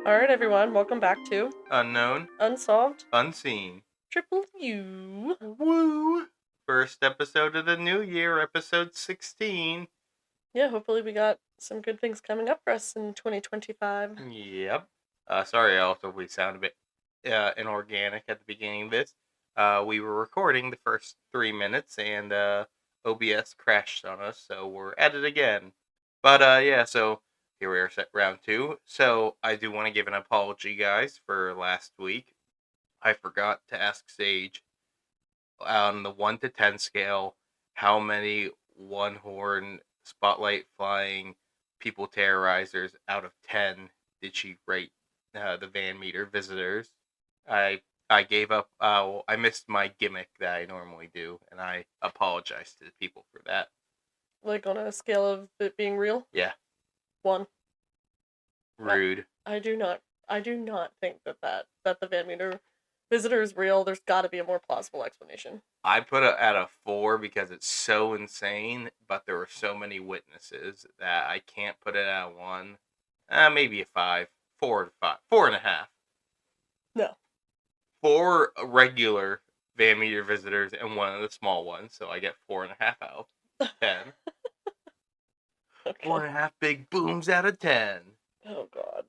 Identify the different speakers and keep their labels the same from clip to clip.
Speaker 1: Alright, everyone, welcome back to
Speaker 2: Unknown,
Speaker 1: Unsolved
Speaker 2: unseen.
Speaker 1: Triple U.
Speaker 2: Woo! First episode of the new year, episode 16.
Speaker 1: Yeah, hopefully we got some good things coming up for us in 2025.
Speaker 2: Yep. Sorry, also we sound a bit inorganic at the beginning of this. We were recording the first 3 minutes and OBS crashed on us, so we're at it again. But yeah, so here we are set round 2. So I do want to give an apology, guys, for last week. I forgot to ask Sage on the 1 to 10 scale how many one horn spotlight flying people terrorizers out of 10 did she rate the Van Meter visitors. I gave up. I missed my gimmick that I normally do, and I apologize to the people for that.
Speaker 1: Like on a scale of it being real?
Speaker 2: Yeah.
Speaker 1: 1.
Speaker 2: Rude.
Speaker 1: I do not think that the Van Meter visitor is real. There's got to be a more plausible explanation.
Speaker 2: I put it at a 4 because it's so insane, but there were so many witnesses that I can't put it at a 1. Maybe a 5. 4 to 5. 4.5.
Speaker 1: No.
Speaker 2: 4 regular Van Meter visitors and 1 of the small ones, so I get 4.5 out of 10.
Speaker 1: Okay.
Speaker 2: 4.5 big booms out of 10.
Speaker 1: Oh, God.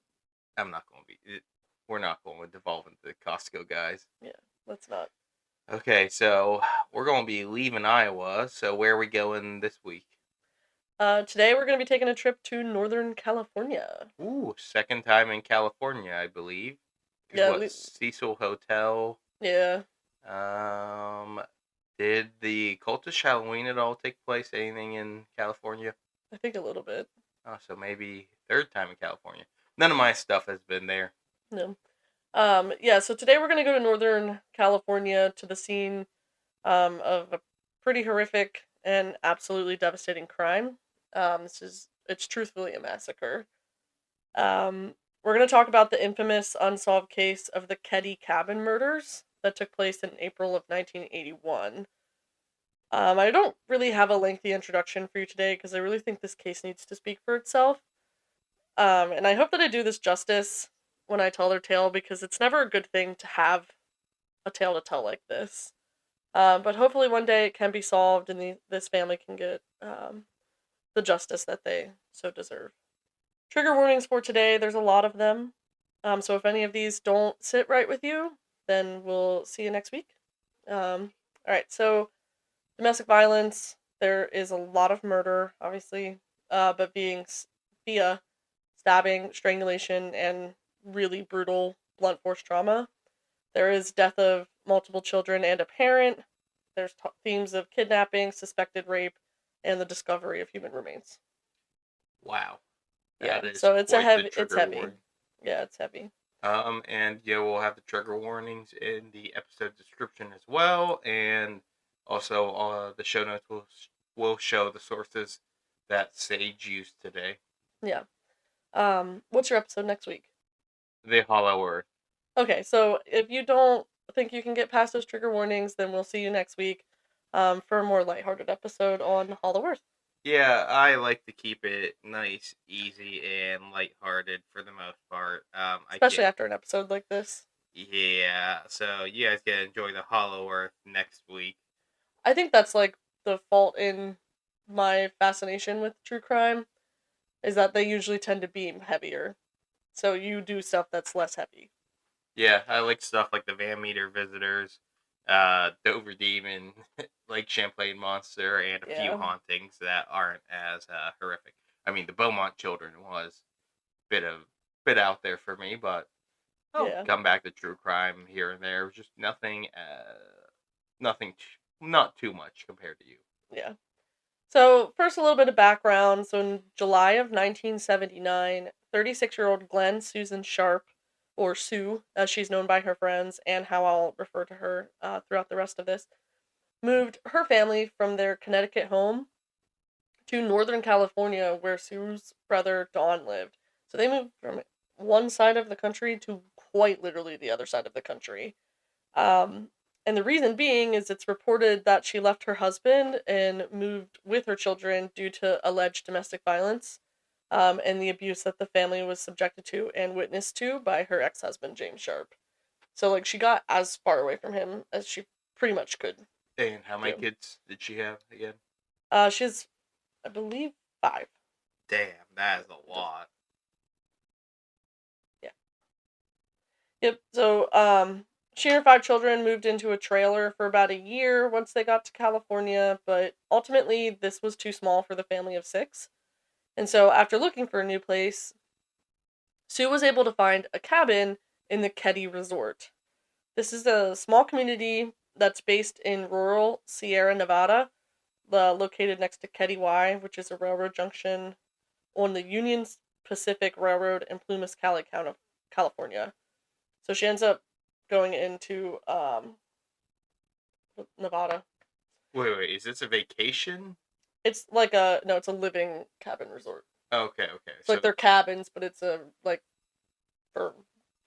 Speaker 2: I'm not going to be... We're not going to devolve into the Costco guys.
Speaker 1: Yeah, let's not.
Speaker 2: Okay, so we're going to be leaving Iowa, so where are we going this week?
Speaker 1: Today we're going to be taking a trip to Northern California.
Speaker 2: Ooh, second time in California, I believe.
Speaker 1: Yeah.
Speaker 2: Cecil Hotel.
Speaker 1: Yeah.
Speaker 2: Did the Cultish Halloween at all take place? Anything in California?
Speaker 1: I think a little bit.
Speaker 2: Oh, so maybe third time in California. None of my stuff has been there.
Speaker 1: No. Yeah, so today we're going to go to Northern California to the scene of a pretty horrific and absolutely devastating crime. It's truthfully a massacre. We're going to talk about the infamous unsolved case of the Keddie Cabin Murders that took place in April of 1981. I don't really have a lengthy introduction for you today because I really think this case needs to speak for itself. And I hope that I do this justice when I tell their tale because it's never a good thing to have a tale to tell like this. But hopefully one day it can be solved and this family can get the justice that they so deserve. Trigger warnings for today, there's a lot of them. So if any of these don't sit right with you, then we'll see you next week. Alright, so domestic violence, there is a lot of murder, obviously, but being via stabbing, strangulation, and really brutal blunt force trauma. There is death of multiple children and a parent. There's themes of kidnapping, suspected rape, and the discovery of human remains.
Speaker 2: Wow.
Speaker 1: Yeah,
Speaker 2: That is
Speaker 1: so it's
Speaker 2: it's
Speaker 1: heavy.
Speaker 2: warning.
Speaker 1: Yeah, it's heavy.
Speaker 2: And yeah, we'll have the trigger warnings in the episode description as well, and also the show notes will show the sources that Sage used today.
Speaker 1: Yeah. What's your episode next week?
Speaker 2: The Hollow Earth.
Speaker 1: Okay, so if you don't think you can get past those trigger warnings, then we'll see you next week for a more lighthearted episode on Hollow Earth.
Speaker 2: Yeah, I like to keep it nice, easy, and lighthearted for the most part.
Speaker 1: Especially after an episode like this.
Speaker 2: Yeah, so you guys can enjoy the Hollow Earth next week.
Speaker 1: I think that's like the fault in my fascination with true crime is that they usually tend to be heavier. So you do stuff that's less heavy.
Speaker 2: Yeah, I like stuff like the Van Meter Visitors, Dover Demon, like Champlain Monster, and a few hauntings that aren't as horrific. I mean, the Beaumont Children was bit out there for me, but I'll come back to true crime here and there. Just nothing, not too much compared to you.
Speaker 1: Yeah. So, first, a little bit of background. So, in July of 1979, 36-year-old Glenn Susan Sharp, or Sue, as she's known by her friends, and how I'll refer to her throughout the rest of this, moved her family from their Connecticut home to Northern California, where Sue's brother Don lived. So, they moved from one side of the country to quite literally the other side of the country. And the reason being is it's reported that she left her husband and moved with her children due to alleged domestic violence. and the abuse that the family was subjected to and witnessed to by her ex-husband, James Sharp. So, like, she got as far away from him as she pretty much could
Speaker 2: And how many
Speaker 1: do.
Speaker 2: kids did she have again?
Speaker 1: She has, I believe, 5.
Speaker 2: Damn, that is a lot.
Speaker 1: Yeah. Yep. So, she and her 5 children moved into a trailer for about a year once they got to California, but ultimately this was too small for the family of 6. And so, after looking for a new place, Sue was able to find a cabin in the Keddie Resort. This is a small community that's based in rural Sierra Nevada, located next to Keddie Y, which is a railroad junction on the Union Pacific Railroad in Plumas, California. So she ends up going into Nevada.
Speaker 2: Wait, is this a vacation?
Speaker 1: It's like a no, it's a living cabin resort.
Speaker 2: Okay.
Speaker 1: So like they're cabins, but it's a like for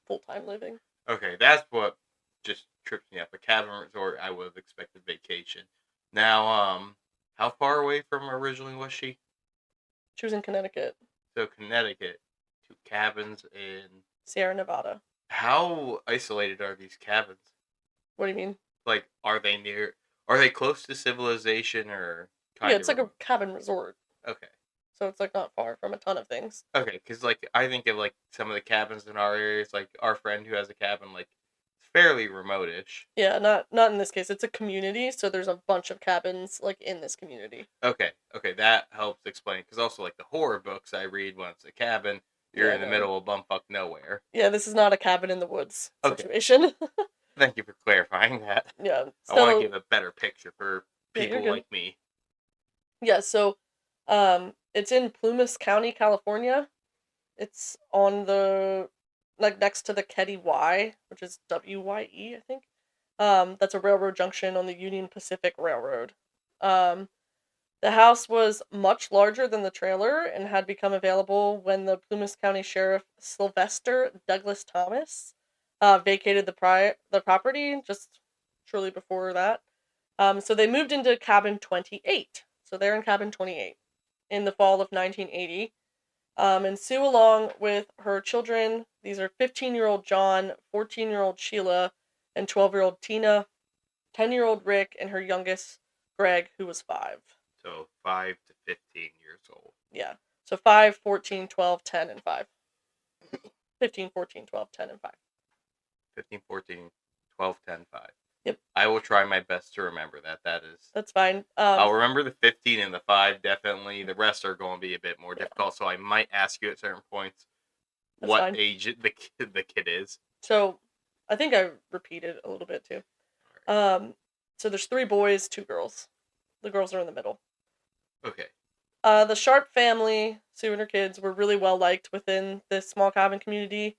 Speaker 1: full-time living.
Speaker 2: Okay, that's what just trips me up. A cabin resort, I would have expected vacation. Now, how far away from originally was she?
Speaker 1: She was in Connecticut,
Speaker 2: So Connecticut to cabins in.
Speaker 1: Sierra Nevada.
Speaker 2: How isolated are these cabins?
Speaker 1: What do you mean?
Speaker 2: Like, are they near? Are they close to civilization or
Speaker 1: Yeah,
Speaker 2: kind
Speaker 1: it's
Speaker 2: of
Speaker 1: like a
Speaker 2: remote?
Speaker 1: cabin resort,
Speaker 2: Okay.
Speaker 1: so it's like not far from a ton of things.
Speaker 2: Okay, because like I think of like some of the cabins in our areas, like our friend who has a cabin, like it's fairly remote-ish.
Speaker 1: Yeah, not in this case. It's a community, so there's a bunch of cabins like in this community.
Speaker 2: Okay, that helps explain. Because also like the horror books I read, when it's a cabin, you're
Speaker 1: Yeah,
Speaker 2: in the
Speaker 1: no.
Speaker 2: middle of bumfuck nowhere.
Speaker 1: Yeah, this is not a cabin in the woods
Speaker 2: Okay,
Speaker 1: situation.
Speaker 2: thank you for clarifying that.
Speaker 1: Yeah.
Speaker 2: I want to
Speaker 1: So
Speaker 2: give a better picture for
Speaker 1: yeah, you're
Speaker 2: people
Speaker 1: good.
Speaker 2: like me.
Speaker 1: Yeah, so it's in Plumas County, California. It's on the like next to the Keddie Y, which is WYE, I think. That's a railroad junction on the Union Pacific Railroad. Um, the house was much larger than the trailer and had become available when the Plumas County Sheriff Sylvester Douglas Thomas vacated the property just shortly before that. So they moved into cabin 28. So they're in cabin 28 in the fall of 1980. And Sue, along with her children, these are 15-year-old John, 14-year-old Sheila, and 12-year-old Tina, 10-year-old Rick, and her youngest, Greg, who was 5.
Speaker 2: So 5 to 15 years old.
Speaker 1: Yeah. So 5, 14, 12, 10, and 5. 15, 14, 12, 10, and 5.
Speaker 2: 15, 14, 12, 10, 5.
Speaker 1: Yep.
Speaker 2: I will try my best to remember that. That is.
Speaker 1: That's fine.
Speaker 2: I'll remember the 15 and the 5 definitely. The rest are going to be a bit more
Speaker 1: Yeah.
Speaker 2: difficult, so I might ask you at certain points
Speaker 1: That's
Speaker 2: what
Speaker 1: fine.
Speaker 2: age the kid is.
Speaker 1: So I think I repeated a little bit too. So there's 3 boys, 2 girls. The girls are in the middle.
Speaker 2: Okay.
Speaker 1: The Sharp family, Sue and her kids, were really well liked within this small cabin community,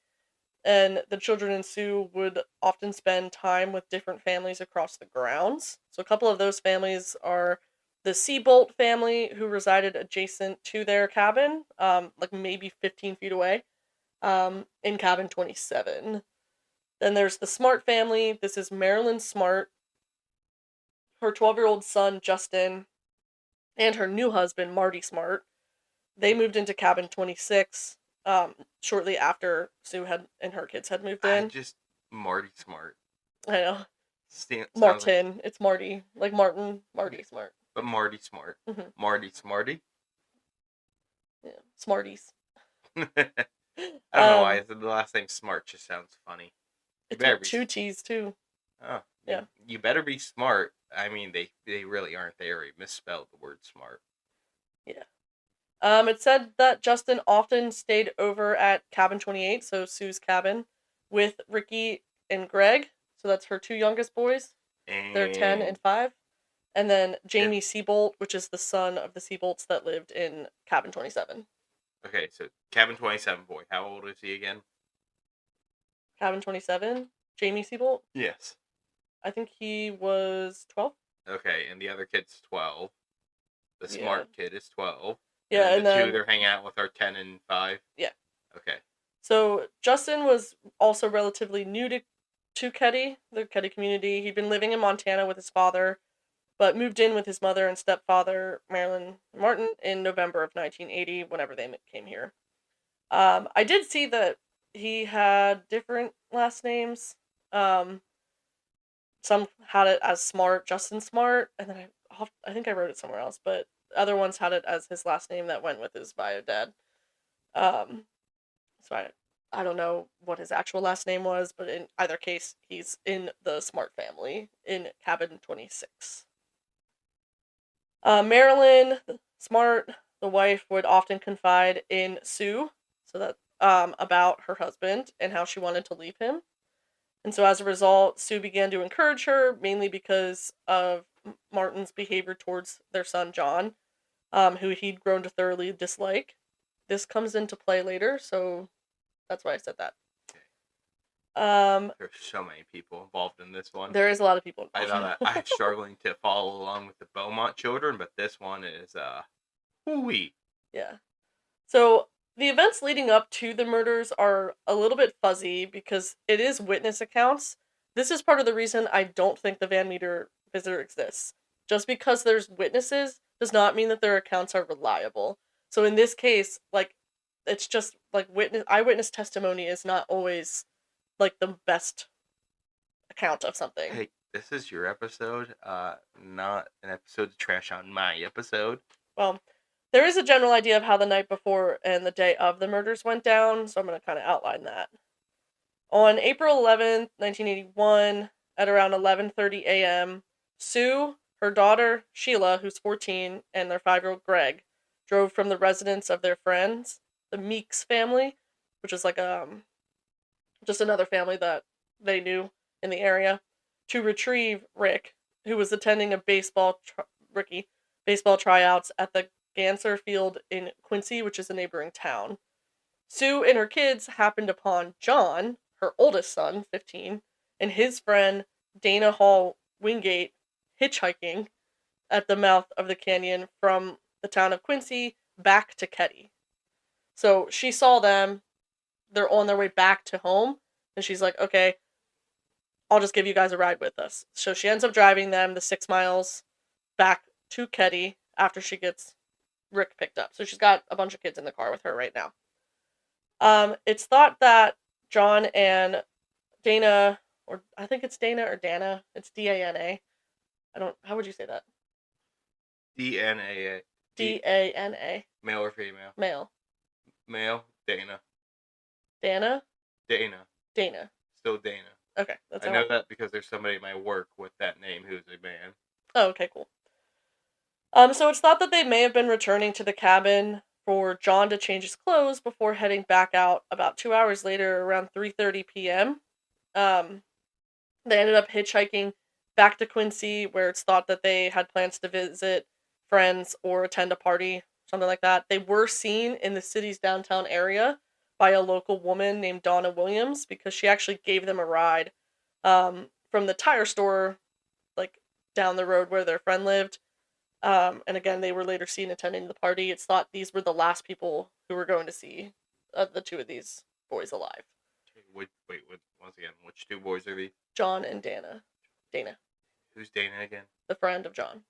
Speaker 1: and the children and Sue would often spend time with different families across the grounds. So a couple of those families are the Seabolt family, who resided adjacent to their cabin, like maybe 15 feet away, in cabin 27. Then there's the Smart family. This is Marilyn Smart, her 12-year-old son, Justin, and her new husband, Marty Smart. They moved into cabin 26 shortly after Sue had and her kids had moved
Speaker 2: I
Speaker 1: in.
Speaker 2: just Marty Smart.
Speaker 1: I know.
Speaker 2: Sounds like,
Speaker 1: Martin. It's Marty. Like Martin. Marty Smart.
Speaker 2: but Marty Smart.
Speaker 1: Mm-hmm.
Speaker 2: Marty Smarty.
Speaker 1: Yeah. Smarties.
Speaker 2: I don't know why the last name Smart just sounds funny. You
Speaker 1: It's
Speaker 2: better
Speaker 1: with
Speaker 2: be.
Speaker 1: 2 T's too.
Speaker 2: Oh,
Speaker 1: Yeah.
Speaker 2: You better be smart. I mean, they really aren't. They already misspelled the word smart.
Speaker 1: Yeah. It said that Justin often stayed over at cabin 28, so Sue's cabin, with Ricky and Greg. So that's her 2 youngest boys. They're 10 and 5. And then Jamie Seabolt, which is the son of the Seabolts that lived in cabin 27.
Speaker 2: Okay, so cabin 27 boy. How old is he again?
Speaker 1: Cabin 27, Jamie Seabolt.
Speaker 2: Yes.
Speaker 1: I think he was 12.
Speaker 2: Okay, and the other kid's 12. The smart kid is 12.
Speaker 1: Yeah,
Speaker 2: and then the 2 they're hanging out with are 10 and 5.
Speaker 1: Yeah.
Speaker 2: Okay.
Speaker 1: So Justin was also relatively new to Keddie, the Keddie community. He'd been living in Montana with his father, but moved in with his mother and stepfather, Marilyn Martin, in November of 1980, whenever they came here. I did see that he had different last names. Um, some had it as Smart, Justin Smart, and then I think I wrote it somewhere else, but other ones had it as his last name that went with his bio dad. Um, so I don't know what his actual last name was, but in either case, he's in the Smart family in Cabin 26. Marilyn Smart, the wife, would often confide in Sue, so that about her husband and how she wanted to leave him. And so as a result, Sue began to encourage her, mainly because of Martin's behavior towards their son John, who he'd grown to thoroughly dislike. This comes into play later, so that's why I said that.
Speaker 2: There's so many people involved in this one.
Speaker 1: There is a lot of people
Speaker 2: I
Speaker 1: involved.
Speaker 2: thought I'm struggling to follow along with the Beaumont children, but this one is hooey.
Speaker 1: Yeah. So the events leading up to the murders are a little bit fuzzy because it is witness accounts. This is part of the reason I don't think the Van Meter visitor exists. Just because there's witnesses does not mean that their accounts are reliable. So in this case, like, it's just like eyewitness testimony is not always like the best account of something.
Speaker 2: Hey, this is your episode, not an episode to trash on my episode.
Speaker 1: Well, there is a general idea of how the night before and the day of the murders went down, so I'm going to kind of outline that. On April 11th, 1981, at around 11:30 a.m., Sue, her daughter Sheila, who's 14, and their 5-year-old Greg drove from the residence of their friends, the Meeks family, which is like just another family that they knew in the area, to retrieve Rick, who was attending a baseball tryouts at the Ganser Field in Quincy, which is a neighboring town. Sue and her kids happened upon John, her oldest son, 15, and his friend Dana Hall Wingate hitchhiking at the mouth of the canyon from the town of Quincy back to Keddie. So she saw them, they're on their way back to home, and she's like, okay, I'll just give you guys a ride with us. So she ends up driving them the 6 miles back to Keddie after she gets Rick picked up. So she's got a bunch of kids in the car with her right now. It's thought that John and Dana, or I think it's Dana or Dana. It's Dana. I don't. How would you say that?
Speaker 2: DNA.
Speaker 1: Dana.
Speaker 2: Male or female?
Speaker 1: Male.
Speaker 2: Male. Dana.
Speaker 1: Dana.
Speaker 2: Dana.
Speaker 1: Dana.
Speaker 2: Still Dana.
Speaker 1: Okay, that's
Speaker 2: I know that because there's somebody at my work with that name who's a man.
Speaker 1: Oh, okay, cool. So it's thought that they may have been returning to the cabin for John to change his clothes before heading back out about 2 hours later around 3:30 p.m. They ended up hitchhiking back to Quincy, where it's thought that they had plans to visit friends or attend a party, something like that. They were seen in the city's downtown area by a local woman named Donna Williams because she actually gave them a ride from the tire store, like down the road where their friend lived. And again, they were later seen attending the party. It's thought these were the last people who were going to see the two of these boys alive.
Speaker 2: Wait, once again, which two boys are these?
Speaker 1: John and Dana. Dana.
Speaker 2: Who's Dana again?
Speaker 1: The friend of John.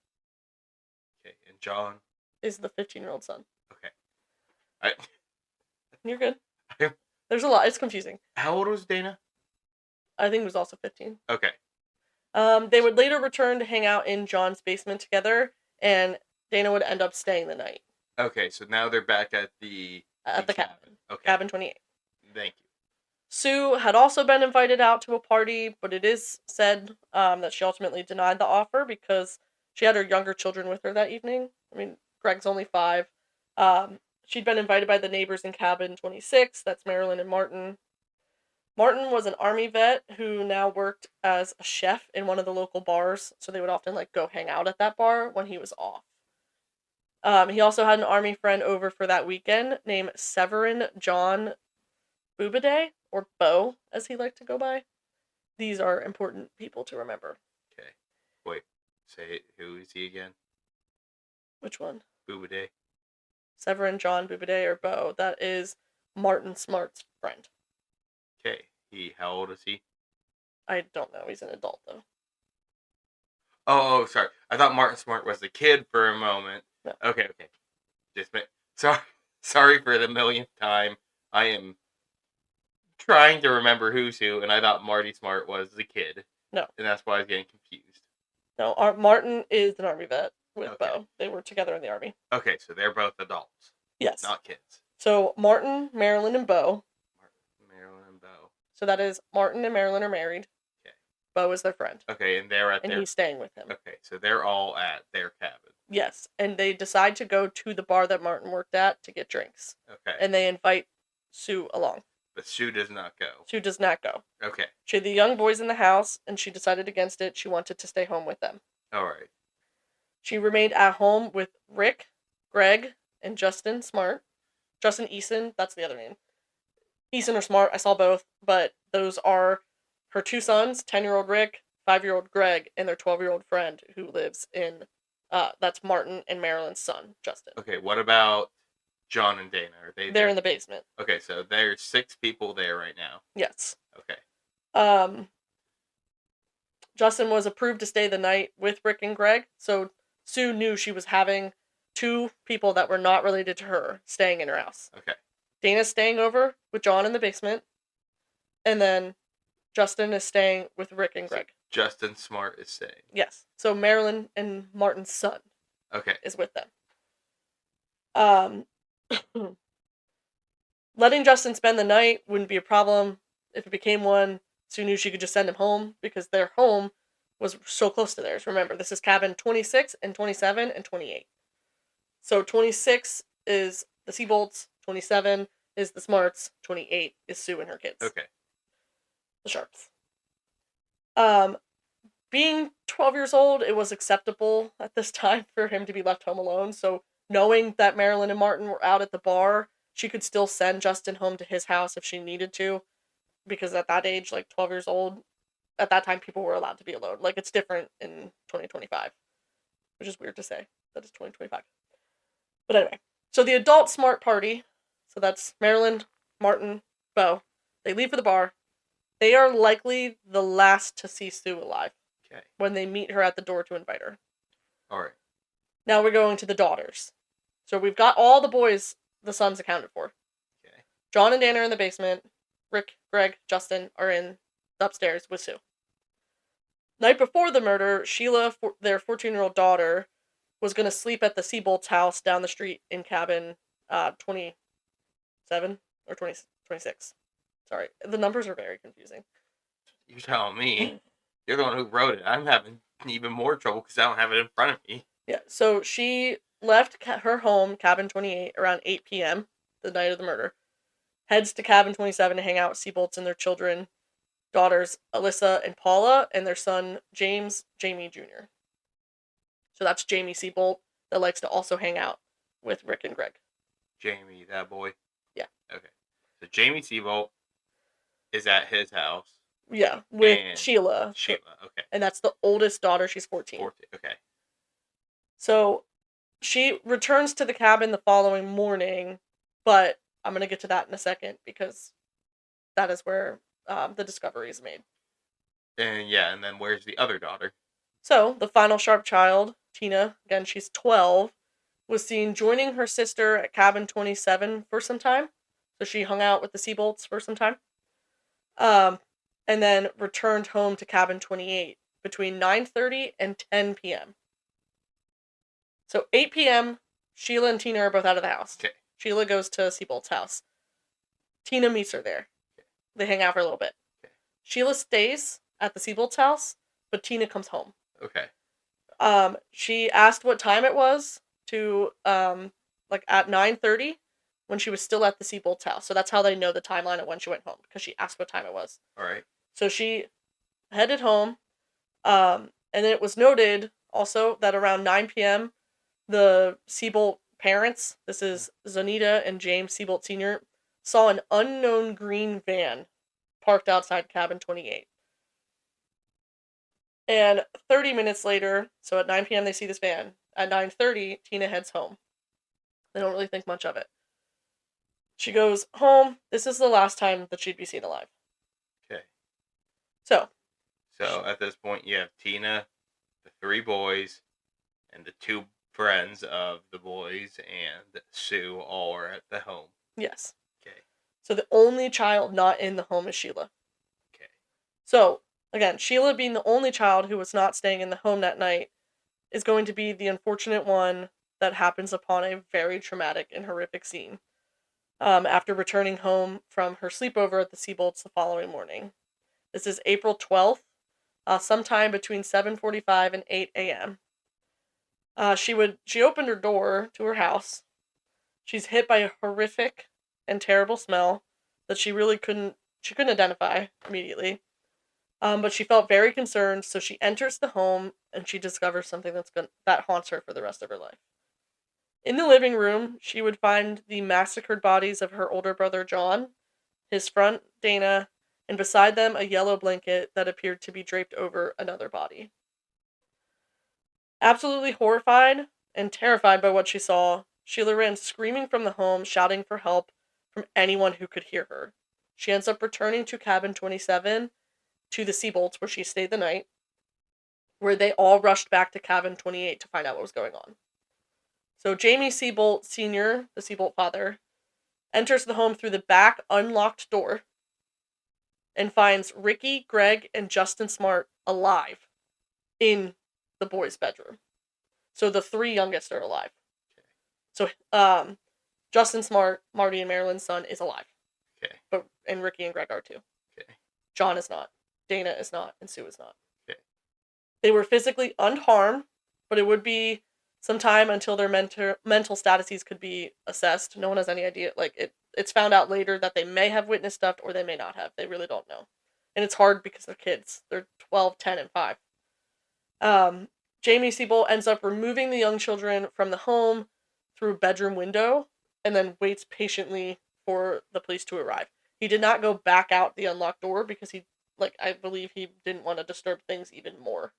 Speaker 2: Okay, and John?
Speaker 1: Is the 15-year-old son.
Speaker 2: Okay.
Speaker 1: You're good. There's a lot. It's confusing.
Speaker 2: How old was Dana?
Speaker 1: I think he was also 15.
Speaker 2: Okay.
Speaker 1: They would later return to hang out in John's basement together, and Dana would end up staying the night.
Speaker 2: Okay, so now they're back at the
Speaker 1: cabin.
Speaker 2: Okay.
Speaker 1: Cabin 28.
Speaker 2: Thank you.
Speaker 1: Sue had also been invited out to a party, but it is said that she ultimately denied the offer because she had her younger children with her that evening. I mean, Greg's only 5. She'd been invited by the neighbors in Cabin 26. That's Marilyn and Martin. Martin was an Army vet who now worked as a chef in one of the local bars, so they would often go hang out at that bar when he was off. He also had an Army friend over for that weekend named Severin John Bubiday, or Bo, as he liked to go by. These are important people to remember.
Speaker 2: Okay. Wait, say it. Who is he again?
Speaker 1: Which one?
Speaker 2: Bubiday.
Speaker 1: Severin John Bubiday or Bo. That is Martin Smart's friend.
Speaker 2: Okay. How old is he?
Speaker 1: I don't know. He's an adult, though.
Speaker 2: Oh, sorry. I thought Martin Smart was the kid for a moment.
Speaker 1: No.
Speaker 2: Okay. Just sorry, sorry for the millionth time. I am trying to remember who's who, and I thought Marty Smart was the kid,
Speaker 1: No.
Speaker 2: and that's why I was getting confused.
Speaker 1: No. Martin is an Army vet with
Speaker 2: Okay.
Speaker 1: Bo. They were together in the Army.
Speaker 2: Okay, so they're both adults.
Speaker 1: Yes.
Speaker 2: Not kids.
Speaker 1: So Martin, Marilyn, and Bo.
Speaker 2: Martin, Marilyn, and Bo.
Speaker 1: So that is Martin and Marilyn are married.
Speaker 2: Okay.
Speaker 1: Bo is their friend.
Speaker 2: Okay, and they're at
Speaker 1: and
Speaker 2: their...
Speaker 1: he's staying with him.
Speaker 2: Okay, so they're all at their cabin.
Speaker 1: Yes, and they decide to go to the bar that Martin worked at to get drinks.
Speaker 2: Okay.
Speaker 1: And they invite Sue along.
Speaker 2: But Sue does not go.
Speaker 1: Sue does not go.
Speaker 2: Okay.
Speaker 1: She had the young boys in the house, and she decided against it. She wanted to stay home with them.
Speaker 2: All right.
Speaker 1: She remained at home with Rick, Greg, and Justin Smart. Justin Eason, that's the other name. Eason or Smart, I saw both, but those are her two sons, 10-year-old Rick, 5-year-old Greg, and their 12-year-old friend who lives in, that's Martin and Marilyn's son, Justin.
Speaker 2: Okay, what about John and Dana? Are they
Speaker 1: They're
Speaker 2: there?
Speaker 1: in the basement.
Speaker 2: Okay, so there's 6 people there right now.
Speaker 1: Yes.
Speaker 2: Okay.
Speaker 1: Justin was approved to stay the night with Rick and Greg, so Sue knew she was having 2 people that were not related to her staying in her house.
Speaker 2: Okay.
Speaker 1: Dana's staying over with John in the basement, and then Justin is staying with Rick and Greg.
Speaker 2: So Justin Smart is staying.
Speaker 1: Yes. So Marilyn and Martin's son is with them. Letting Justin spend the night wouldn't be a problem. If it became one, Sue knew she could just send him home because their home was so close to theirs. Remember, this is cabin 26 and 27 and 28. So 26 is the Seabolts, 27 is the Smarts, 28 is Sue and her kids.
Speaker 2: Okay.
Speaker 1: The Sharps. Being 12 years old, it was acceptable at this time for him to be left home alone. So knowing that Marilyn and Martin were out at the bar, she could still send Justin home to his house if she needed to. Because at that age, like 12 years old, at that time people were allowed to be alone. Like, it's different in 2025. Which is weird to say. That is 2025. But anyway. So the adult Smart party, so that's Marilyn, Martin, Bo, they leave for the bar. They are likely the last to see Sue alive.
Speaker 2: Okay.
Speaker 1: When they meet her at the door to invite her.
Speaker 2: Alright.
Speaker 1: Now we're going to the daughters. So we've got all the boys, the sons accounted for.
Speaker 2: Okay.
Speaker 1: John and Dan are in the basement. Rick, Greg, Justin are in the upstairs with Sue. Night before the murder, Sheila, their 14-year-old daughter, was going to sleep at the Seabolt's house down the street in cabin 27 or 26. Sorry, the numbers are very confusing.
Speaker 2: You're telling me. You're the one who wrote it. I'm having even more trouble because I don't have it in front of me.
Speaker 1: Yeah, so she left her home, cabin 28, around 8 p.m. the night of the murder. Heads to cabin 27 to hang out with Seabolts and their children, daughters Alyssa and Paula, and their son Jamie Jr. So that's Jamie Seabolt that likes to also hang out with Rick and Greg.
Speaker 2: Jamie, that boy?
Speaker 1: Yeah.
Speaker 2: Okay. So Jamie Seabolt is at his house.
Speaker 1: Yeah, with Sheila.
Speaker 2: Sheila, okay.
Speaker 1: And that's the oldest daughter. She's 14.
Speaker 2: 14, okay.
Speaker 1: So she returns to the cabin the following morning, but I'm going to get to that in a second because that is where the discovery is made.
Speaker 2: And then where's the other daughter?
Speaker 1: So the final Sharp child, Tina, again, she's 12, was seen joining her sister at cabin 27 for some time. So she hung out with the Seabolts for some time. And then returned home to cabin 28 between 9:30 and 10 p.m. So 8 p.m., Sheila and Tina are both out of the house.
Speaker 2: Okay.
Speaker 1: Sheila goes to Seabolt's house. Tina meets her there.
Speaker 2: Okay.
Speaker 1: They hang out for a little bit.
Speaker 2: Okay.
Speaker 1: Sheila stays at the Seabolt's house, but Tina comes home.
Speaker 2: Okay.
Speaker 1: She asked what time it was to, at 9:30 when she was still at the Seabolt's house. So that's how they know the timeline of when she went home, because she asked what time it was.
Speaker 2: All right.
Speaker 1: So she headed home, and it was noted also that around 9 p.m., the Seabolt parents, this is Zonita and James Seabolt Sr., saw an unknown green van parked outside cabin 28. And 30 minutes later, so at 9 p.m. they see this van. At 9:30, Tina heads home. They don't really think much of it. She goes home. This is the last time that she'd be seen alive.
Speaker 2: Okay.
Speaker 1: So
Speaker 2: at this point, you have Tina the three boys and the two friends of the boys and Sue all are at the home.
Speaker 1: Yes.
Speaker 2: Okay.
Speaker 1: So the only child not in the home is Sheila.
Speaker 2: Okay.
Speaker 1: So, again, Sheila being the only child who was not staying in the home that night is going to be the unfortunate one that happens upon a very traumatic and horrific scene after returning home from her sleepover at the Seabolts the following morning. This is April 12th, sometime between 7:45 and 8 a.m. She opened her door to her house. She's hit by a horrific and terrible smell that she couldn't identify immediately. But she felt very concerned, so she enters the home and she discovers something that haunts her for the rest of her life. In the living room, she would find the massacred bodies of her older brother John, his friend Dana, and beside them a yellow blanket that appeared to be draped over another body. Absolutely horrified and terrified by what she saw, Sheila ran screaming from the home, shouting for help from anyone who could hear her. She ends up returning to cabin 27 to the Seabolts, where she stayed the night, where they all rushed back to cabin 28 to find out what was going on. So Jamie Seabolt Sr., the Seabolt father, enters the home through the back unlocked door and finds Ricky, Greg, and Justin Smart alive in the boys' bedroom. So the three youngest are alive. So Justin Smart, Marty and Marilyn's son, is alive.
Speaker 2: Okay.
Speaker 1: And Ricky and Greg are too.
Speaker 2: Okay.
Speaker 1: John is not. Dana is not. And Sue is not.
Speaker 2: Okay.
Speaker 1: They were physically unharmed, but it would be some time until their mental statuses could be assessed. No one has any idea. It's found out later that they may have witnessed stuff or they may not have. They really don't know. And it's hard because they're kids. They're 12, 10, and 5. Jamie Siebel ends up removing the young children from the home through a bedroom window and then waits patiently for the police to arrive. He did not go back out the unlocked door because I believe he didn't want to disturb things even more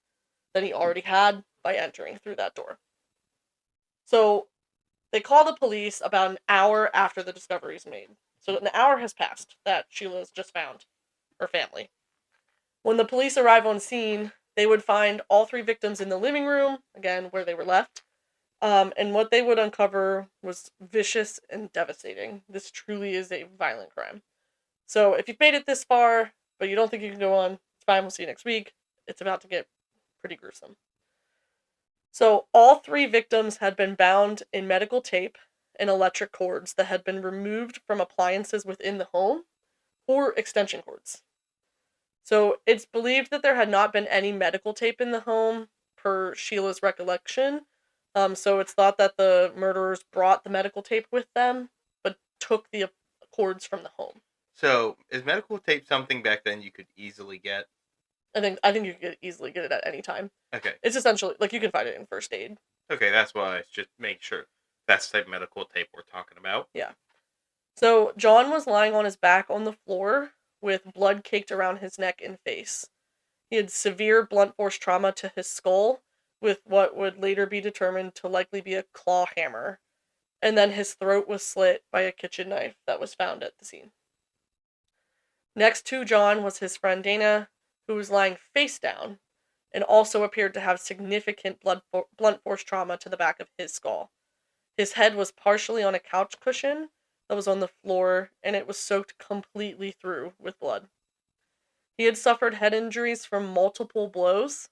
Speaker 1: than he already had by entering through that door. So they call the police about an hour after the discovery is made. So an hour has passed that Sheila's just found her family. When the police arrive on scene, they would find all three victims in the living room, again, where they were left. And what they would uncover was vicious and devastating. This truly is a violent crime. So if you've made it this far, but you don't think you can go on, it's fine. We'll see you next week. It's about to get pretty gruesome. So all three victims had been bound in medical tape and electric cords that had been removed from appliances within the home or extension cords. So it's believed that there had not been any medical tape in the home, per Sheila's recollection. So it's thought that the murderers brought the medical tape with them, but took the cords from the home.
Speaker 2: So, is medical tape something back then you could easily get?
Speaker 1: I think you could easily get it at any time.
Speaker 2: Okay.
Speaker 1: It's essentially you can find it in first aid.
Speaker 2: Okay, that's why I just make sure that's the type of medical tape we're talking about.
Speaker 1: Yeah. So John was lying on his back on the floor with blood caked around his neck and face. He had severe blunt force trauma to his skull with what would later be determined to likely be a claw hammer. And then his throat was slit by a kitchen knife that was found at the scene. Next to John was his friend Dana, who was lying face down and also appeared to have significant blunt force trauma to the back of his skull. His head was partially on a couch cushion that was on the floor, and it was soaked completely through with blood. He had suffered head injuries from multiple blows,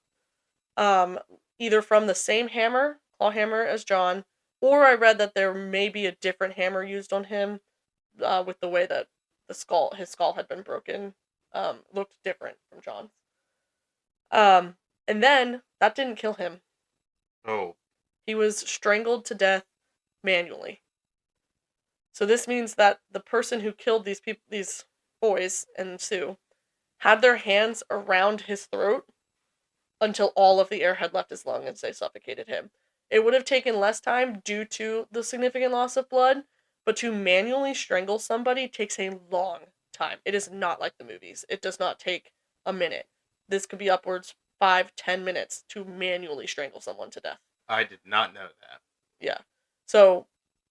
Speaker 1: either from the same claw hammer as John, or I read that there may be a different hammer used on him, with the way that his skull had been broken, looked different from John's. And then that didn't kill him.
Speaker 2: Oh.
Speaker 1: He was strangled to death manually. So this means that the person who killed these boys and Sue, had their hands around his throat until all of the air had left his lungs and they suffocated him. It would have taken less time due to the significant loss of blood, but to manually strangle somebody takes a long time. It is not like the movies. It does not take a minute. This could be upwards 5-10 minutes to manually strangle someone to death.
Speaker 2: I did not know that.
Speaker 1: Yeah. So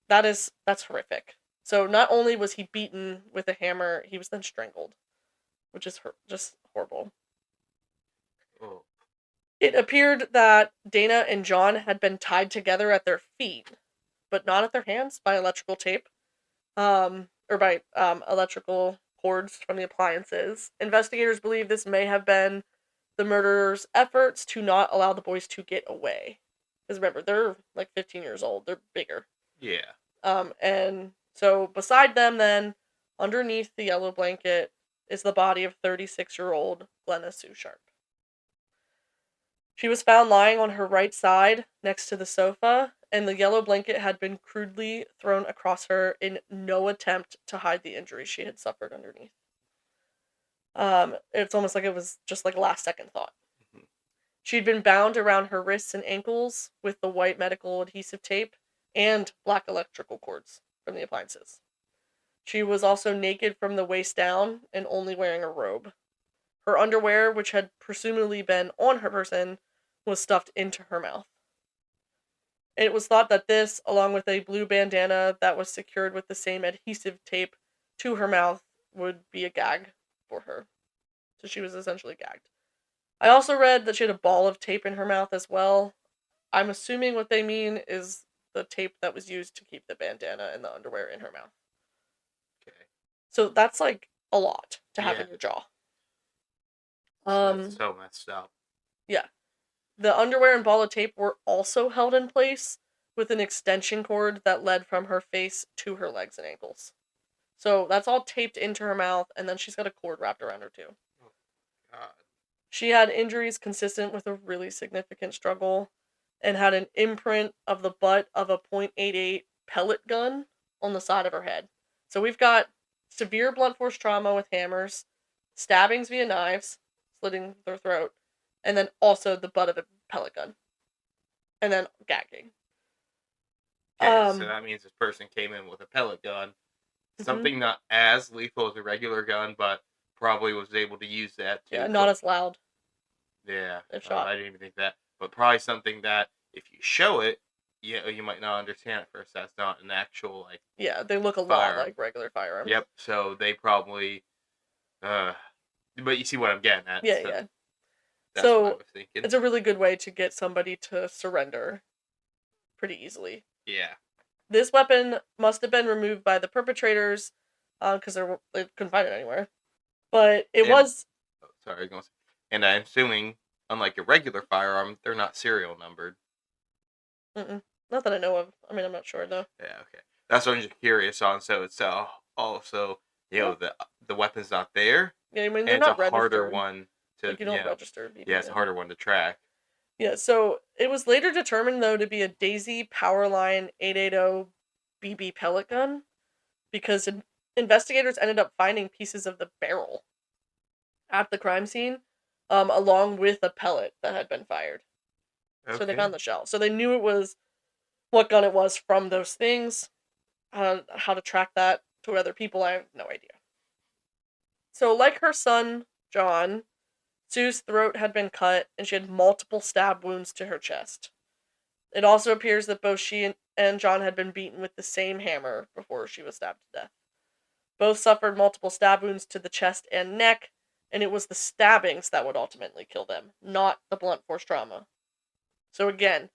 Speaker 1: that's horrific. So not only was he beaten with a hammer, he was then strangled, which is just horrible.
Speaker 2: Oh.
Speaker 1: It appeared that Dana and John had been tied together at their feet, but not at their hands by electrical tape, or by electrical cords from the appliances. Investigators believe this may have been the murderer's efforts to not allow the boys to get away. Because remember, they're like 15 years old. They're bigger.
Speaker 2: Yeah.
Speaker 1: And so beside them, then, underneath the yellow blanket, is the body of 36-year-old Glenna Sue Sharp. She was found lying on her right side next to the sofa, and the yellow blanket had been crudely thrown across her in no attempt to hide the injuries she had suffered underneath. It's almost like it was just like a last second thought.
Speaker 2: Mhm.
Speaker 1: She'd been bound around her wrists and ankles with the white medical adhesive tape and black electrical cords from the appliances. She was also naked from the waist down and only wearing a robe. Her underwear, which had presumably been on her person, was stuffed into her mouth. It was thought that this, along with a blue bandana that was secured with the same adhesive tape to her mouth, would be a gag for her. So she was essentially gagged. I also read that she had a ball of tape in her mouth as well. I'm assuming what they mean is the tape that was used to keep the bandana and the underwear in her mouth.
Speaker 2: Okay.
Speaker 1: So that's like a lot to have
Speaker 2: Yeah.
Speaker 1: in your jaw.
Speaker 2: That's so messed up.
Speaker 1: Yeah. The underwear and ball of tape were also held in place with an extension cord that led from her face to her legs and ankles. So that's all taped into her mouth, and then she's got a cord wrapped around her too.
Speaker 2: Oh, God.
Speaker 1: She had injuries consistent with a really significant struggle and had an imprint of the butt of a .88 pellet gun on the side of her head. So we've got severe blunt force trauma with hammers, stabbings via knives, slitting their throat, and then also the butt of a pellet gun. And then gagging.
Speaker 2: Okay, so that means this person came in with a pellet gun. Something not as lethal as a regular gun, but probably was able to use that to...
Speaker 1: Yeah, not as loud.
Speaker 2: Yeah,
Speaker 1: If shot.
Speaker 2: I didn't even think that. But probably something that, if you show it, you might not understand at first. That's not an actual, like...
Speaker 1: Yeah, they look a
Speaker 2: firearm.
Speaker 1: lot like regular firearms.
Speaker 2: Yep, so they probably... but you see what I'm getting at.
Speaker 1: Yeah,
Speaker 2: so
Speaker 1: yeah.
Speaker 2: That's what I was thinking.
Speaker 1: It's a really good way to get somebody to surrender pretty easily.
Speaker 2: Yeah.
Speaker 1: This weapon must have been removed by the perpetrators because they couldn't find it anywhere. But it was...
Speaker 2: Oh, sorry, I was going to say... And I'm assuming, unlike a regular firearm, they're not serial numbered.
Speaker 1: Not that I know of. I mean, I'm not sure, though.
Speaker 2: Yeah, okay. That's what I'm just curious on. So it's also, the weapon's not there.
Speaker 1: Yeah, I mean, they're not registered.
Speaker 2: It's a harder one to...
Speaker 1: Like, you don't register.
Speaker 2: Yeah, it's a harder one to track.
Speaker 1: Yeah, so it was later determined, though, to be a Daisy Powerline 880 BB pellet gun because investigators ended up finding pieces of the barrel at the crime scene, along with a pellet that had been fired. Okay. So they found the shell. So they knew it was what gun it was from those things. How to track that to other people, I have no idea. So like her son, John, Sue's throat had been cut, and she had multiple stab wounds to her chest. It also appears that both she and John had been beaten with the same hammer before she was stabbed to death. Both suffered multiple stab wounds to the chest and neck, and it was the stabbings that would ultimately kill them, not the blunt force trauma. So again,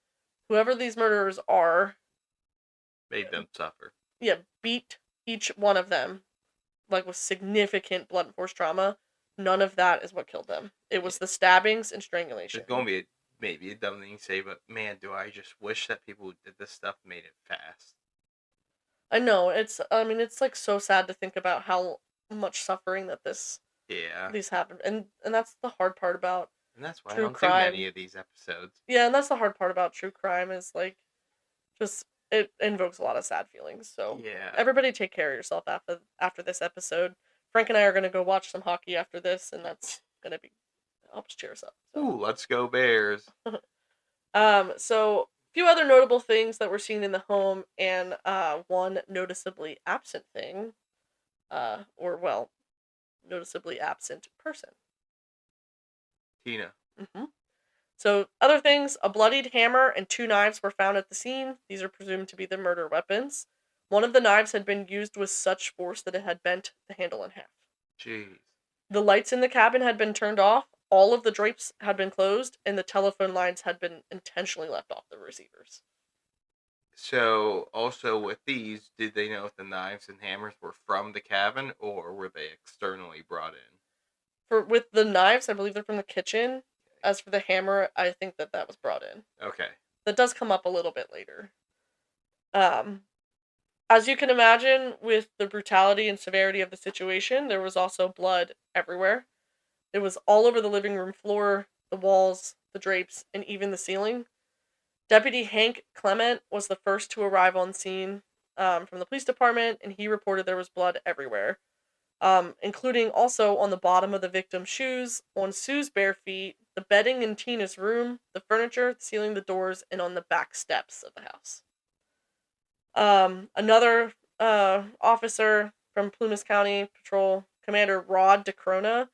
Speaker 1: whoever these murderers are...
Speaker 2: made them suffer.
Speaker 1: Yeah, beat each one of them, like with significant blunt force trauma. None of that is what killed them. It was the stabbings and strangulation.
Speaker 2: It's going to be maybe a dumb thing to say, but man, do I just wish that people who did this stuff made it fast.
Speaker 1: I know, it's like so sad to think about how much suffering that these happened. And that's the hard part about
Speaker 2: and that's why
Speaker 1: true
Speaker 2: I don't
Speaker 1: crime.
Speaker 2: do many of these episodes.
Speaker 1: Yeah, and that's the hard part about true crime is like just it invokes a lot of sad feelings. So
Speaker 2: yeah.
Speaker 1: Everybody take care of yourself after this episode. Frank and I are gonna go watch some hockey after this, and that's gonna be helps cheer us up. So.
Speaker 2: Ooh, let's go Bears.
Speaker 1: So a few other notable things that were seen in the home, and one noticeably absent thing, noticeably absent person.
Speaker 2: Tina.
Speaker 1: So other things, a bloodied hammer and 2 knives were found at the scene. These are presumed to be the murder weapons. One of the knives had been used with such force that it had bent the handle in half.
Speaker 2: Jeez.
Speaker 1: The lights in the cabin had been turned off, all of the drapes had been closed and the telephone lines had been intentionally left off the receivers.
Speaker 2: So, also with these, did they know if the knives and hammers were from the cabin or were they externally brought in?
Speaker 1: With the knives, I believe they're from the kitchen. As for the hammer, I think that was brought in.
Speaker 2: Okay.
Speaker 1: That does come up a little bit later. Um, as you can imagine, with the brutality and severity of the situation, there was also blood everywhere. It was all over the living room floor, the walls, the drapes, and even the ceiling. Deputy Hank Clement was the first to arrive on scene from the police department, and he reported there was blood everywhere, including also on the bottom of the victim's shoes, on Sue's bare feet, the bedding in Tina's room, the furniture, the ceiling, the doors, and on the back steps of the house. Another officer from Plumas County Patrol, Commander Rod DeCrona,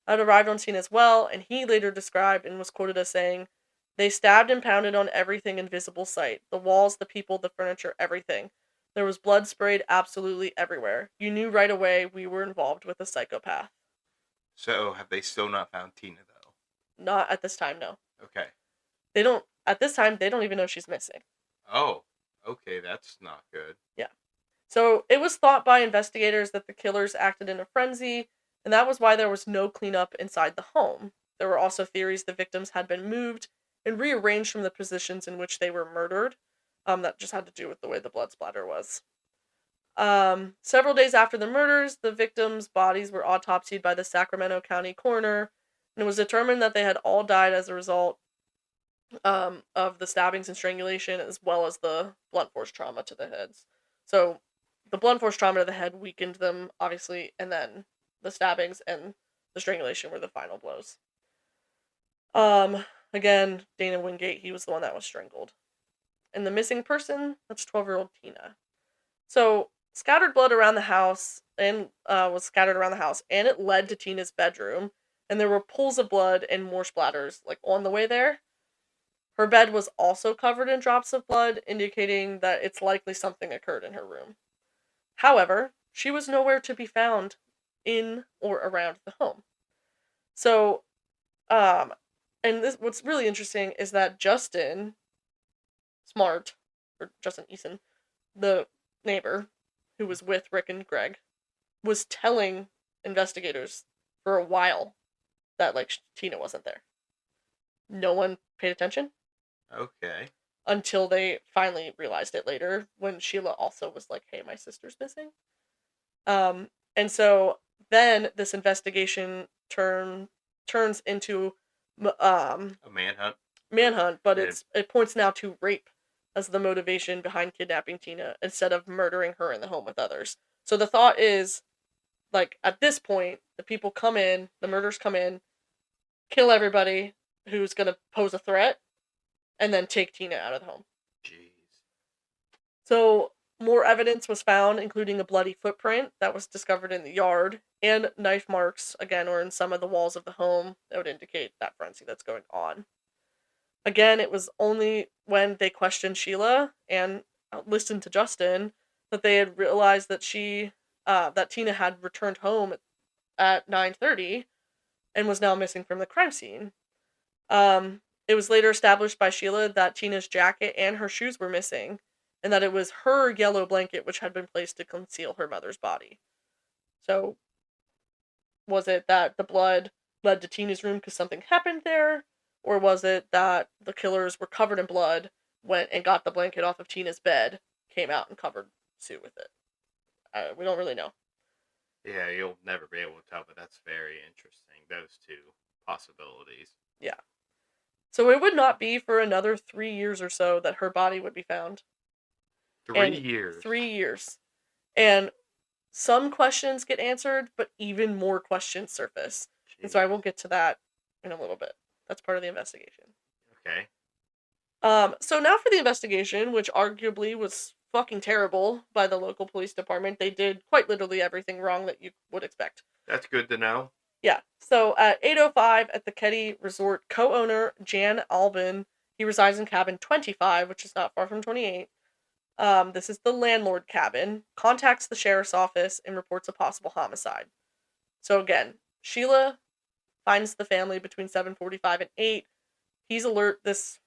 Speaker 1: had arrived on scene as well, and he later described and was quoted as saying, "They stabbed and pounded on everything in visible sight. The walls, the people, the furniture, everything. There was blood sprayed absolutely everywhere. You knew right away we were involved with a psychopath."
Speaker 2: So, have they still not found Tina, though?
Speaker 1: Not at this time, no.
Speaker 2: Okay.
Speaker 1: At this time, they don't even know she's missing.
Speaker 2: Oh, okay, that's not good.
Speaker 1: Yeah. So it was thought by investigators that the killers acted in a frenzy, and that was why there was no cleanup inside the home. There were also theories the victims had been moved and rearranged from the positions in which they were murdered. That just had to do with the way the blood splatter was. Several days after the murders, the victims' bodies were autopsied by the Sacramento County coroner, and it was determined that they had all died as a result of the stabbings and strangulation, as well as the blunt force trauma to the heads. So, the blunt force trauma to the head weakened them, obviously, and then the stabbings and the strangulation were the final blows. Again, Dana Wingate, he was the one that was strangled. And the missing person, that's 12-year-old Tina. So, scattered blood around the house, and was scattered around the house, and it led to Tina's bedroom, and there were pools of blood and more splatters, like, on the way there. Her bed was also covered in drops of blood, indicating that it's likely something occurred in her room. However, she was nowhere to be found in or around the home. So, and what's really interesting is that Justin Smart, or Justin Eason, the neighbor who was with Rick and Greg, was telling investigators for a while that, like, Tina wasn't there. No one paid attention.
Speaker 2: Okay.
Speaker 1: Until they finally realized it later when Sheila also was like, "Hey, my sister's missing." And so then this investigation turns into
Speaker 2: A manhunt?
Speaker 1: manhunt, but
Speaker 2: Yeah.
Speaker 1: it points now to rape as the motivation behind kidnapping Tina instead of murdering her in the home with others. So the thought is, like, at this point, the people come in, the murders come in, kill everybody who's gonna pose a threat, and then take Tina out of the home.
Speaker 2: Jeez.
Speaker 1: So, more evidence was found, including a bloody footprint that was discovered in the yard, and knife marks, again, or in some of the walls of the home that would indicate that frenzy that's going on. Again, it was only when they questioned Sheila and listened to Justin that they had realized that that Tina had returned home at 9:30 and was now missing from the crime scene. It was later established by Sheila that Tina's jacket and her shoes were missing, and that it was her yellow blanket which had been placed to conceal her mother's body. So, was it that the blood led to Tina's room because something happened there? Or was it that the killers were covered in blood, went and got the blanket off of Tina's bed, came out and covered Sue with it? We don't really know.
Speaker 2: Yeah, you'll never be able to tell, but that's very interesting. Those two possibilities.
Speaker 1: Yeah. So it would not be for another 3 years or so that her body would be found.
Speaker 2: 3 years.
Speaker 1: 3 years. And some questions get answered, but even more questions surface. And so I will get to that in a little bit. That's part of the investigation.
Speaker 2: Okay.
Speaker 1: So now for the investigation, which arguably was fucking terrible by the local police department. They did quite literally everything wrong that you would expect.
Speaker 2: That's good to know.
Speaker 1: Yeah. So at 8:05 at the Keddie Resort, co-owner Jan Albin, he resides in cabin 25, which is not far from 28. This is the landlord cabin, contacts the sheriff's office and reports a possible homicide. So again, Sheila finds the family between 7:45 and 8. This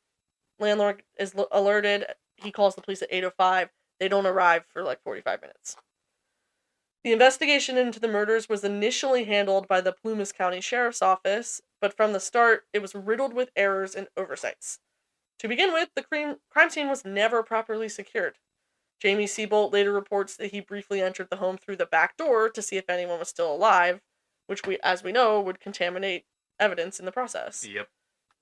Speaker 1: landlord is alerted. He calls the police at 8:05. They don't arrive for like 45 minutes. The investigation into the murders was initially handled by the Plumas County Sheriff's Office, but from the start, it was riddled with errors and oversights. To begin with, the crime scene was never properly secured. Jamie Seabolt later reports that he briefly entered the home through the back door to see if anyone was still alive, which as we know, would contaminate evidence in the process.
Speaker 2: Yep.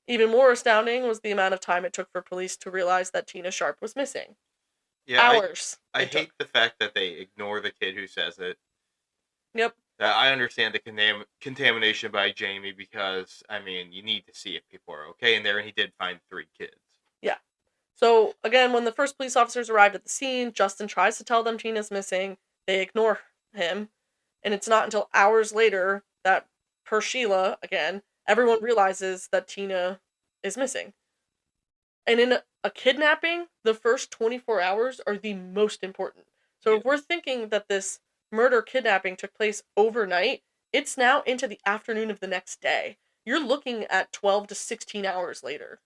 Speaker 1: Even more astounding was the amount of time it took for police to realize that Tina Sharp was missing.
Speaker 2: Yeah,
Speaker 1: Hours.
Speaker 2: I
Speaker 1: it
Speaker 2: hate
Speaker 1: took.
Speaker 2: the fact that they ignore the kid who says it.
Speaker 1: Yep.
Speaker 2: I understand the contamination by Jamie because, I mean, you need to see if people are okay in there, and he did find 3 kids.
Speaker 1: Yeah. So, again, when the first police officers arrived at the scene, Justin tries to tell them Tina's missing. They ignore him. And it's not until hours later that, per Sheila, again, everyone realizes that Tina is missing. And in a kidnapping, the first 24 hours are the most important. So if we're thinking that this murder kidnapping took place overnight, it's now into the afternoon of the next day. You're looking at 12 to 16 hours later.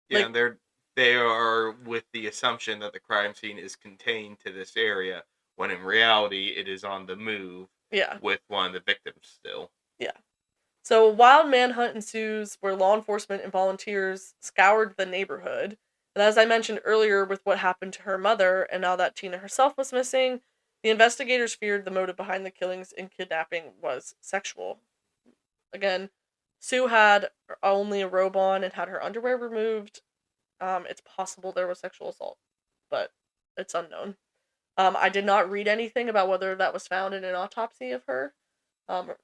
Speaker 2: Yeah, and they are with the assumption that the crime scene is contained to this area, when in reality it is on the move.
Speaker 1: Yeah.
Speaker 2: With one of the victims still.
Speaker 1: Yeah. So a wild manhunt ensues where law enforcement and volunteers scoured the neighborhood. And as I mentioned earlier with what happened to her mother, and now that Tina herself was missing, the investigators feared the motive behind the killings and kidnapping was sexual. Again, Sue had only a robe on and had her underwear removed. It's possible there was sexual assault, but it's unknown. I did not read anything about whether that was found in an autopsy of her,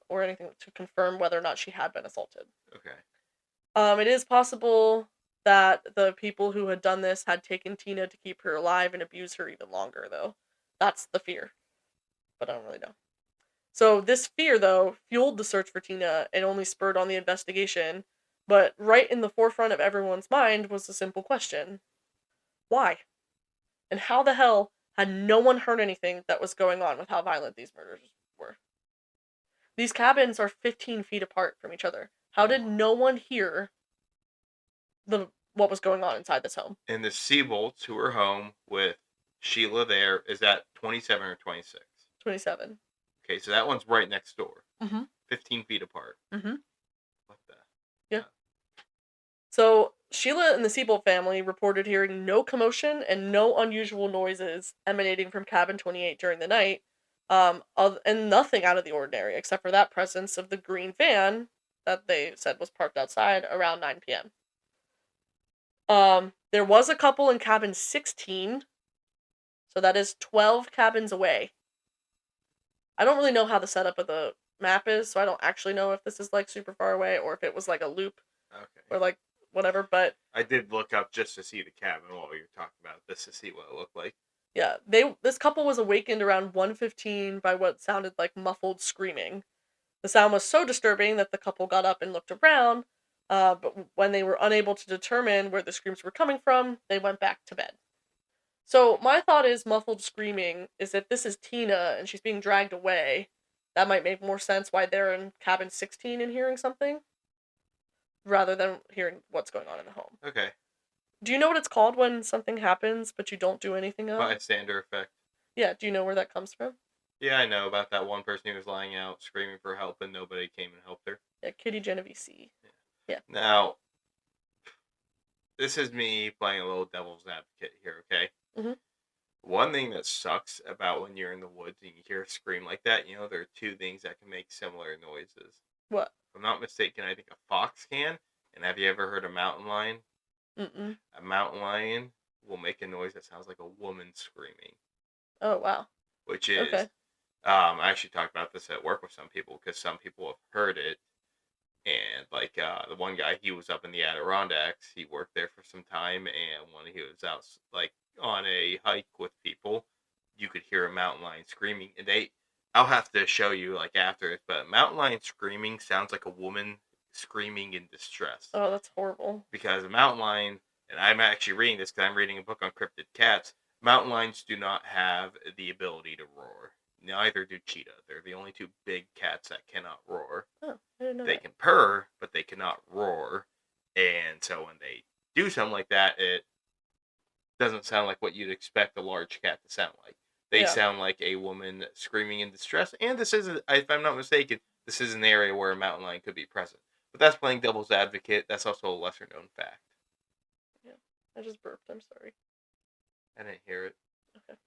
Speaker 1: or anything to confirm whether or not she had been assaulted.
Speaker 2: Okay.
Speaker 1: It is possible that the people who had done this had taken Tina to keep her alive and abuse her even longer, though. That's the fear. But I don't really know. So this fear, though, fueled the search for Tina and only spurred on the investigation. But right in the forefront of everyone's mind was the simple question: why? And how the hell had no one heard anything that was going on with how violent these murders were? These cabins are 15 feet apart from each other. How did no one hear what was going on inside this home?
Speaker 2: And the Seabolts, who were home with Sheila there, is that 27 or 26?
Speaker 1: 27.
Speaker 2: Okay, so that one's right next door.
Speaker 1: Mm-hmm.
Speaker 2: 15 feet apart.
Speaker 1: Mm-hmm.
Speaker 2: What the?
Speaker 1: Yeah. So Sheila and the Seabolt family reported hearing no commotion and no unusual noises emanating from cabin 28 during the night, and nothing out of the ordinary except for that presence of the green van that they said was parked outside around 9 p.m. There was a couple in cabin 16, so that is 12 cabins away. I don't really know how the setup of the map is, so I don't actually know if this is like super far away or if it was like a loop.
Speaker 2: Okay.
Speaker 1: Or like whatever, but
Speaker 2: I did look up just to see the cabin while you were talking about this to see what it looked like.
Speaker 1: Yeah, this couple was awakened around 1:15 by what sounded like muffled screaming. The sound was so disturbing that the couple got up and looked around, but when they were unable to determine where the screams were coming from, they went back to bed. So my thought is muffled screaming is if this is Tina and she's being dragged away, that might make more sense why they're in cabin 16 and hearing something, rather than hearing what's going on in the home.
Speaker 2: Okay.
Speaker 1: Do you know what it's called when something happens but you don't do anything else?
Speaker 2: Bystander effect.
Speaker 1: Yeah, do you know where that comes from?
Speaker 2: Yeah, I know about that one person who was lying out screaming for help and nobody came and helped her.
Speaker 1: Yeah, Kitty Genovese. Yeah.
Speaker 2: Now, this is me playing a little devil's advocate here, okay?
Speaker 1: Mm-hmm.
Speaker 2: One thing that sucks about when you're in the woods and you hear a scream like that, there are 2 things that can make similar noises.
Speaker 1: What?
Speaker 2: If I'm not mistaken, I think a fox can. And have you ever heard a mountain lion?
Speaker 1: Mm-mm.
Speaker 2: A mountain lion will make a noise that sounds like a woman screaming.
Speaker 1: Oh, wow.
Speaker 2: Which is,
Speaker 1: okay.
Speaker 2: I actually talked about this at work with some people because some people have heard it. And like the one guy, he was up in the Adirondacks. He worked there for some time, and when he was out like on a hike with people, you could hear a mountain lion screaming. And I'll have to show you like after it, but mountain lion screaming sounds like a woman screaming in distress.
Speaker 1: Oh, that's horrible.
Speaker 2: Because a mountain lion, and I'm actually reading this because I'm reading a book on cryptid cats. Mountain lions do not have the ability to roar. neither do cheetah. They're the only two big cats that cannot roar.
Speaker 1: Oh, I didn't know
Speaker 2: They
Speaker 1: that.
Speaker 2: can purr, but they cannot roar. And so when they do something like that, it doesn't sound like what you'd expect a large cat to sound like. They
Speaker 1: Yeah.
Speaker 2: sound like a woman screaming in distress. And this isn't, if I'm not mistaken, this is an area where a mountain lion could be present. But that's playing devil's advocate. That's also a lesser known fact.
Speaker 1: Yeah. I just burped. I'm sorry.
Speaker 2: I didn't hear it.
Speaker 1: Okay.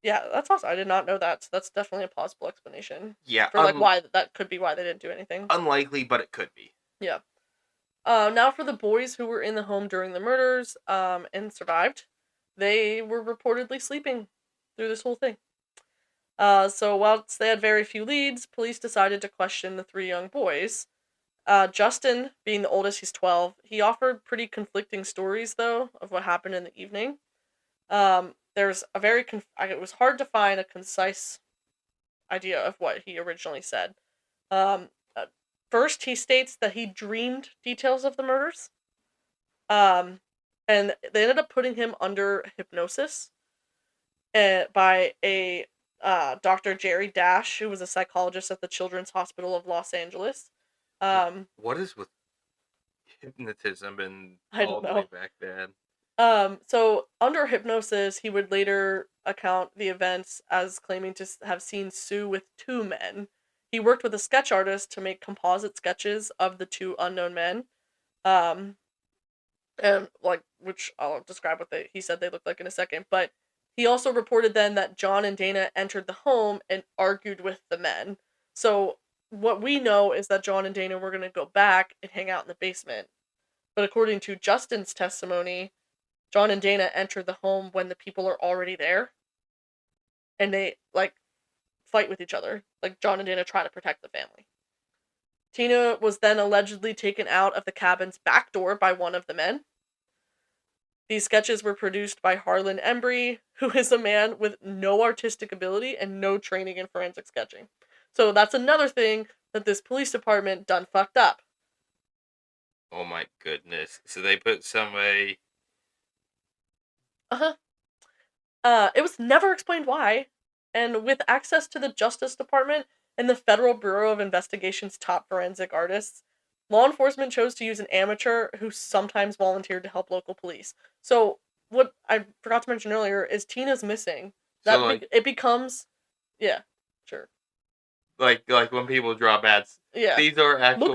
Speaker 1: Yeah, that's awesome. I did not know that. So that's definitely a plausible explanation
Speaker 2: Yeah,
Speaker 1: for like why that could be why they didn't do anything.
Speaker 2: unlikely, but it could be.
Speaker 1: Yeah. Now for the boys who were in the home during the murders, and survived, they were reportedly sleeping through this whole thing. So whilst they had very few leads, police decided to question the three young boys. Justin, being the oldest, he's 12. He offered pretty conflicting stories, though, of what happened in the evening. There's a very it was hard to find a concise idea of what he originally said. Um, uh, First, he states that he dreamed details of the murders. Um, and they ended up putting him under hypnosis by a Dr. Jerry Dash, who was a psychologist at the Children's Hospital of Los Angeles.
Speaker 2: What is with hypnotism and
Speaker 1: I
Speaker 2: all
Speaker 1: don't
Speaker 2: the way
Speaker 1: know.
Speaker 2: back then?
Speaker 1: So under hypnosis, he would later account the events as claiming to have seen Sue with two men. He worked with a sketch artist to make composite sketches of the two unknown men. Um, and like which I'll describe what he said they looked like in a second. But he also reported then that John and Dana entered the home and argued with the men. So what we know is that John and Dana were going to go back and hang out in the basement. But according to Justin's testimony, John and Dana enter the home when the people are already there, and they like fight with each other. Like John and Dana try to protect the family. Tina was then allegedly taken out of the cabin's back door by one of the men. These sketches were produced by Harlan Embry, who is a man with no artistic ability and no training in forensic sketching. So that's another thing that this police department done fucked up.
Speaker 2: Oh my goodness! So they put somebody.
Speaker 1: Uh-huh. It was never explained why. And with access to the Justice Department and the Federal Bureau of Investigation's top forensic artists, law enforcement chose to use an amateur who sometimes volunteered to help local police. So, what I forgot to mention earlier is Tina's missing.
Speaker 2: So like,
Speaker 1: It becomes, yeah, sure,
Speaker 2: like when people draw bats,
Speaker 1: yeah.
Speaker 2: these are actual.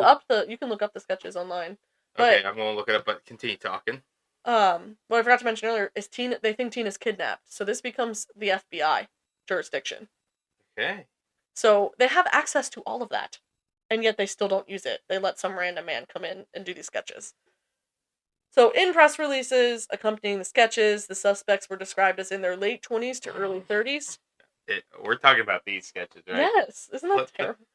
Speaker 1: You can look up the sketches online.
Speaker 2: Okay,
Speaker 1: But
Speaker 2: I'm gonna look it up, but continue talking.
Speaker 1: what I forgot to mention earlier is Tina. They think Tina's kidnapped, so this becomes the FBI jurisdiction.
Speaker 2: Okay.
Speaker 1: So they have access to all of that, and yet they still don't use it. They let some random man come in and do these sketches. So in press releases accompanying the sketches, the suspects were described as in their late 20s to early 30s.
Speaker 2: We're talking about these sketches, right?
Speaker 1: Yes, isn't that terrible?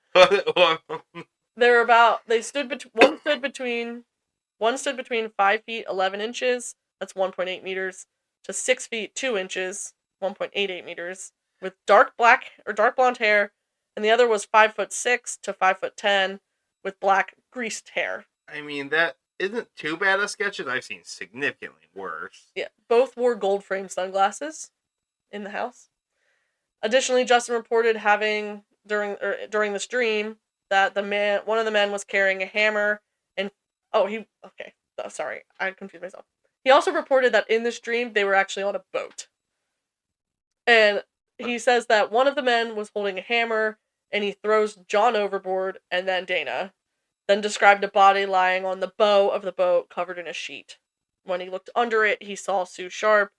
Speaker 1: One stood between 5 feet 11 inches, that's 1.8 meters, to 6 feet 2 inches, 1.88 meters, with dark blonde hair, and the other was 5'6" to 5'10", with black greased hair.
Speaker 2: I mean, that isn't too bad of sketches. I've seen significantly worse.
Speaker 1: Yeah, both wore gold frame sunglasses in the house. Additionally, Justin reported having during this dream that one of the men was carrying a hammer and sorry, I confused myself. He also reported that in this dream they were actually on a boat. And he says that one of the men was holding a hammer and he throws John overboard and then Dana. Then described a body lying on the bow of the boat covered in a sheet. When he looked under it, he saw Sue Sharp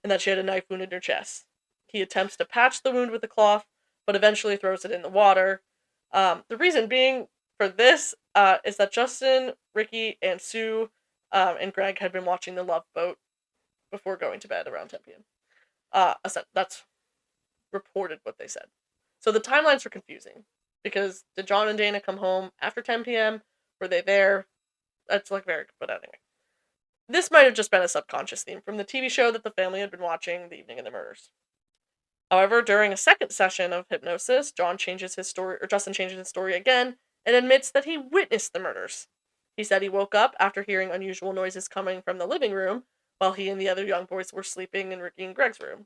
Speaker 1: and that she had a knife wound in her chest. He attempts to patch the wound with a cloth, but eventually throws it in the water. The reason being for this is that Justin, Ricky, and Sue and Greg had been watching The Love Boat before going to bed around 10 p.m. That's reported what they said. So the timelines are confusing because did John and Dana come home after 10 p.m.? Were they there? That's but anyway. This might have just been a subconscious theme from the TV show that the family had been watching the evening of the murders. However, during a second session of hypnosis, Justin changes his story again and admits that he witnessed the murders. He said he woke up after hearing unusual noises coming from the living room while he and the other young boys were sleeping in Ricky and Greg's room.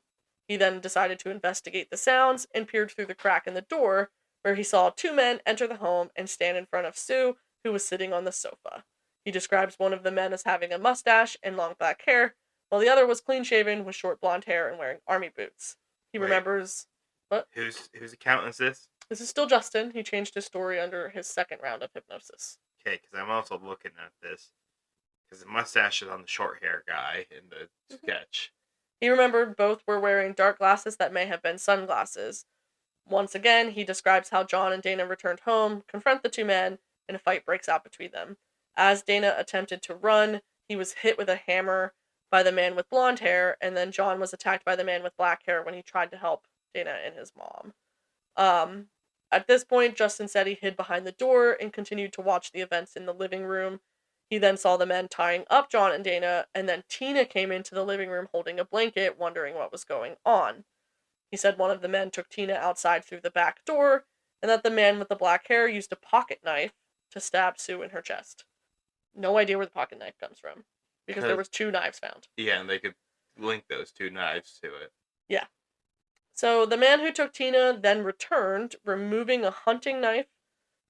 Speaker 1: He then decided to investigate the sounds and peered through the crack in the door, where he saw two men enter the home and stand in front of Sue, who was sitting on the sofa. He describes one of the men as having a mustache and long black hair, while the other was clean-shaven with short blonde hair and wearing army boots. He
Speaker 2: Wait,
Speaker 1: remembers... What?
Speaker 2: whose account is this?
Speaker 1: This is still Justin. He changed his story under his second round of hypnosis.
Speaker 2: Okay, because I'm also looking at this. Because the mustache is on the short hair guy in the sketch.
Speaker 1: He remembered both were wearing dark glasses that may have been sunglasses. Once again, he describes how John and Dana returned home, confront the two men, and a fight breaks out between them. As Dana attempted to run, he was hit with a hammer by the man with blonde hair, and then John was attacked by the man with black hair when he tried to help Dana and his mom. At this point, Justin said he hid behind the door and continued to watch the events in the living room. He then saw the men tying up John and Dana, and then Tina came into the living room holding a blanket, wondering what was going on. He said one of the men took Tina outside through the back door, and that the man with the black hair used a pocket knife to stab Sue in her chest. No idea where the pocket knife comes from, because there was 2 knives found.
Speaker 2: Yeah, and they could link those 2 knives to it.
Speaker 1: Yeah. So the man who took Tina then returned, removing a hunting knife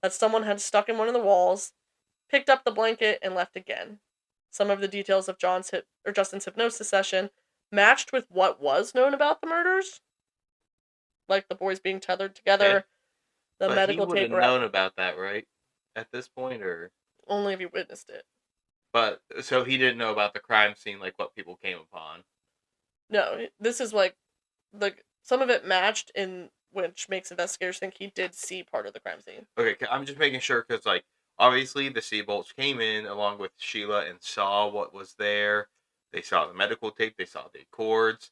Speaker 1: that someone had stuck in one of the walls, picked up the blanket, and left again. Some of the details of Justin's hypnosis session matched with what was known about the murders, like the boys being tethered together, the medical tape.
Speaker 2: But he would have known about that, right? At this point, or
Speaker 1: only if he witnessed it.
Speaker 2: But so he didn't know about the crime scene, like what people came upon.
Speaker 1: No, this is like some of it matched in, which makes investigators think he did see part of the crime scene.
Speaker 2: Okay, I'm just making sure because, like, obviously the Seabolts came in along with Sheila and saw what was there. They saw the medical tape. They saw the cords.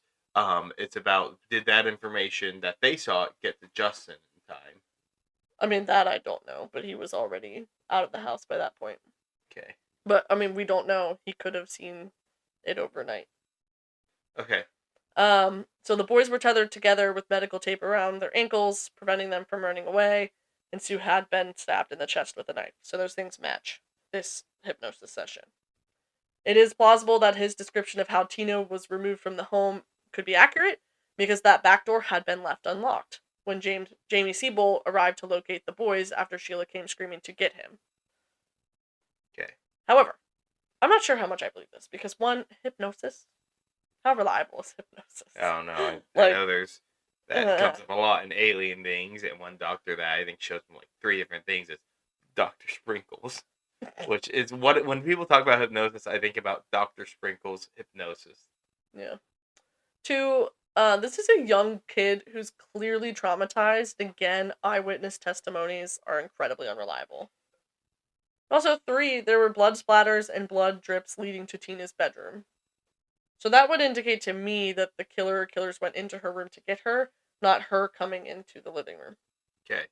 Speaker 2: It's about, did that information that they saw get to Justin in time?
Speaker 1: I mean, that I don't know, but he was already out of the house by that point.
Speaker 2: Okay.
Speaker 1: But, I mean, we don't know. He could have seen it overnight.
Speaker 2: Okay.
Speaker 1: So the boys were tethered together with medical tape around their ankles, preventing them from running away, and Sue had been stabbed in the chest with a knife. So those things match this hypnosis session. It is plausible that his description of how Tina was removed from the home could be accurate, because that back door had been left unlocked when Jamie Seabolt arrived to locate the boys after Sheila came screaming to get him.
Speaker 2: Okay.
Speaker 1: However, I'm not sure how much I believe this, because one, hypnosis? How reliable is hypnosis?
Speaker 2: I don't know. I know that comes up a lot in alien things, and one doctor that I think shows them like 3 different things is Dr. Sprinkles. Which is when people talk about hypnosis, I think about Dr. Sprinkles' hypnosis.
Speaker 1: Yeah. 2, this is a young kid who's clearly traumatized. Again, eyewitness testimonies are incredibly unreliable. Also, 3, there were blood splatters and blood drips leading to Tina's bedroom. So that would indicate to me that the killer or killers went into her room to get her, not her coming into the living room.
Speaker 2: Okay.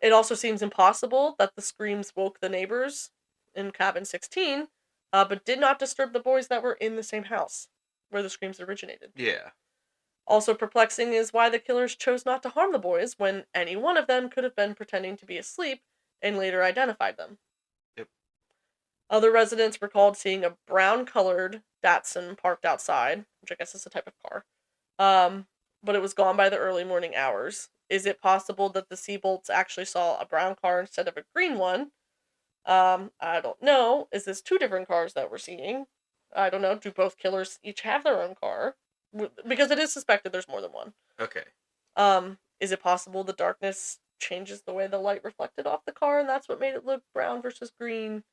Speaker 1: It also seems impossible that the screams woke the neighbors in cabin 16, but did not disturb the boys that were in the same house where the screams originated.
Speaker 2: Yeah.
Speaker 1: Also perplexing is why the killers chose not to harm the boys when any one of them could have been pretending to be asleep and later identified them.
Speaker 2: Yep.
Speaker 1: Other residents recalled seeing a brown-colored Datsun parked outside, which I guess is a type of car, but it was gone by the early morning hours. Is it possible that the Seabolts actually saw a brown car instead of a green one? I don't know. Is this 2 different cars that we're seeing? I don't know. Do both killers each have their own car? Because it is suspected there's more than one.
Speaker 2: Okay.
Speaker 1: Is it possible the darkness changes the way the light reflected off the car, and that's what made it look brown versus green?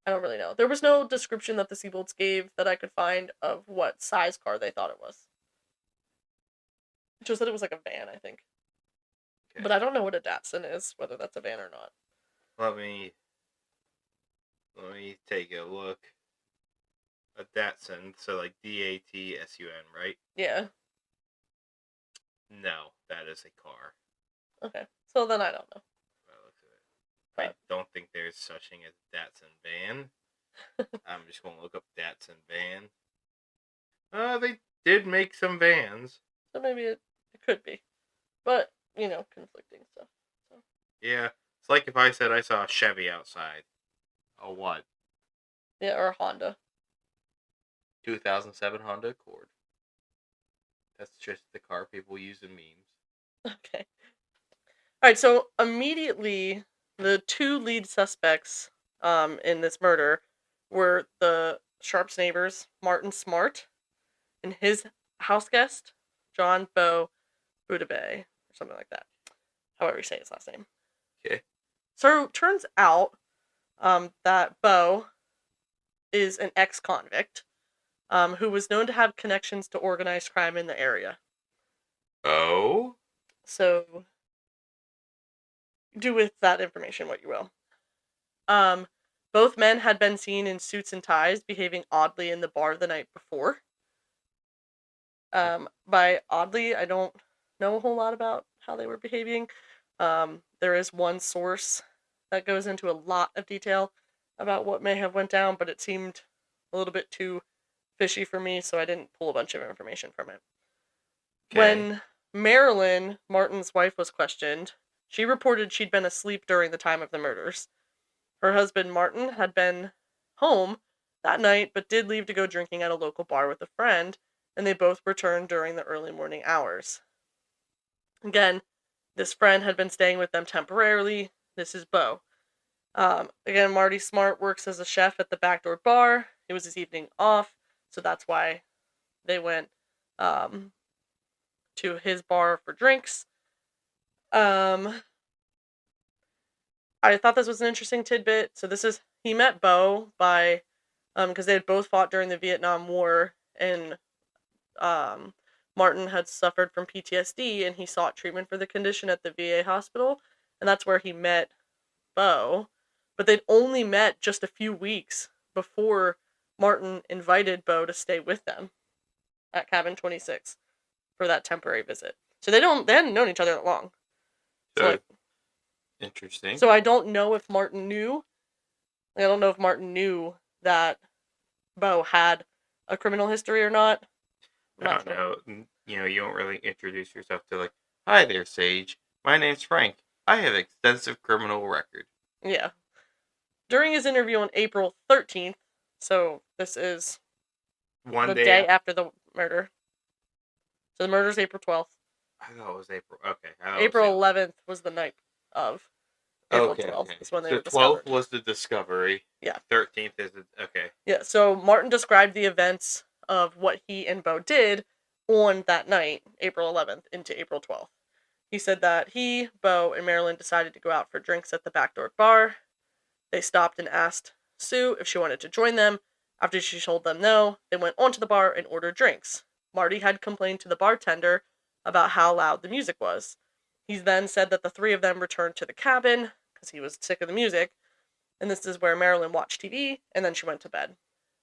Speaker 1: I don't really know. There was no description that the Seabolts gave that I could find of what size car they thought it was. It just said it was like a van, I think. Okay. But I don't know what a Datsun is, whether that's a van or not.
Speaker 2: Let me take a look. A Datsun, so like Datsun, right?
Speaker 1: Yeah.
Speaker 2: No, that is a car.
Speaker 1: Okay, so then I don't know.
Speaker 2: I don't think there's such thing as Datsun van. I'm just going to look up Datsun van. They did make some vans.
Speaker 1: So maybe it could be. But, conflicting stuff. So.
Speaker 2: Yeah, it's like if I said I saw a Chevy outside. A what?
Speaker 1: Yeah, or a Honda.
Speaker 2: 2007 Honda Accord. That's just the car people use in memes.
Speaker 1: Okay. Alright, so immediately, the two lead suspects in this murder were the Sharp's neighbors, Martin Smart, and his house guest, John Beau Budabe, or something like that. However you say his last name.
Speaker 2: Okay.
Speaker 1: So it turns out that Beau is an ex-convict who was known to have connections to organized crime in the area.
Speaker 2: Oh?
Speaker 1: So do with that information what you will. Both men had been seen in suits and ties behaving oddly in the bar the night before. By oddly, I don't know a whole lot about how they were behaving. There is one source that goes into a lot of detail about what may have went down, but it seemed a little bit too fishy for me, so I didn't pull a bunch of information from it.
Speaker 2: Okay.
Speaker 1: When Marilyn, Martin's wife, was questioned, she reported she'd been asleep during the time of the murders. Her husband, Martin, had been home that night, but did leave to go drinking at a local bar with a friend, and they both returned during the early morning hours. Again, this friend had been staying with them temporarily. This is Beau. Again, Marty Smart works as a chef at the backdoor bar. It was his evening off, so that's why they went to his bar for drinks. I thought this was an interesting tidbit. So he met Beau by because they had both fought during the Vietnam War, and Martin had suffered from PTSD, and he sought treatment for the condition at the VA hospital, and that's where he met Beau. But they'd only met just a few weeks before Martin invited Beau to stay with them at Cabin 26 for that temporary visit. So they hadn't known each other that long.
Speaker 2: So interesting.
Speaker 1: So I don't know if Martin knew. I don't know if Martin knew that Beau had a criminal history or not.
Speaker 2: I don't know. You don't really introduce yourself to like, hi there, Sage. My name's Frank. I have extensive criminal record.
Speaker 1: Yeah. During his interview on April 13th, so this is
Speaker 2: the
Speaker 1: day after the murder. So the murder's April 12th.
Speaker 2: I thought it was April. Okay.
Speaker 1: April 11th was the night of. April 12th
Speaker 2: okay.
Speaker 1: is when they
Speaker 2: were
Speaker 1: discovered.
Speaker 2: 12th was the discovery.
Speaker 1: Yeah.
Speaker 2: 13th is okay.
Speaker 1: Yeah, so Martin described the events of what he and Beau did on that night, April 11th, into April 12th. He said that he, Beau, and Marilyn decided to go out for drinks at the backdoor bar. They stopped and asked Sue if she wanted to join them. After she told them no, they went onto the bar and ordered drinks. Marty had complained to the bartender about how loud the music was. He then said that the three of them returned to the cabin because he was sick of the music, and this is where Marilyn watched TV, and then she went to bed.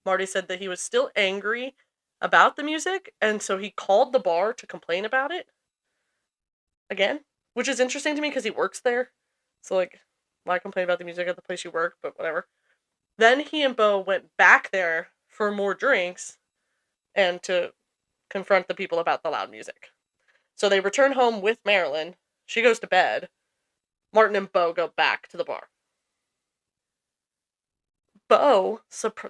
Speaker 1: Marty said that he was still angry about the music, and so he called the bar to complain about it. Again, which is interesting to me because he works there. So, like, why complain about the music at the place you work, but whatever. Then he and Beau went back there for more drinks and to confront the people about the loud music. So they return home with Marilyn. She goes to bed. Martin and Beau go back to the bar. Beau,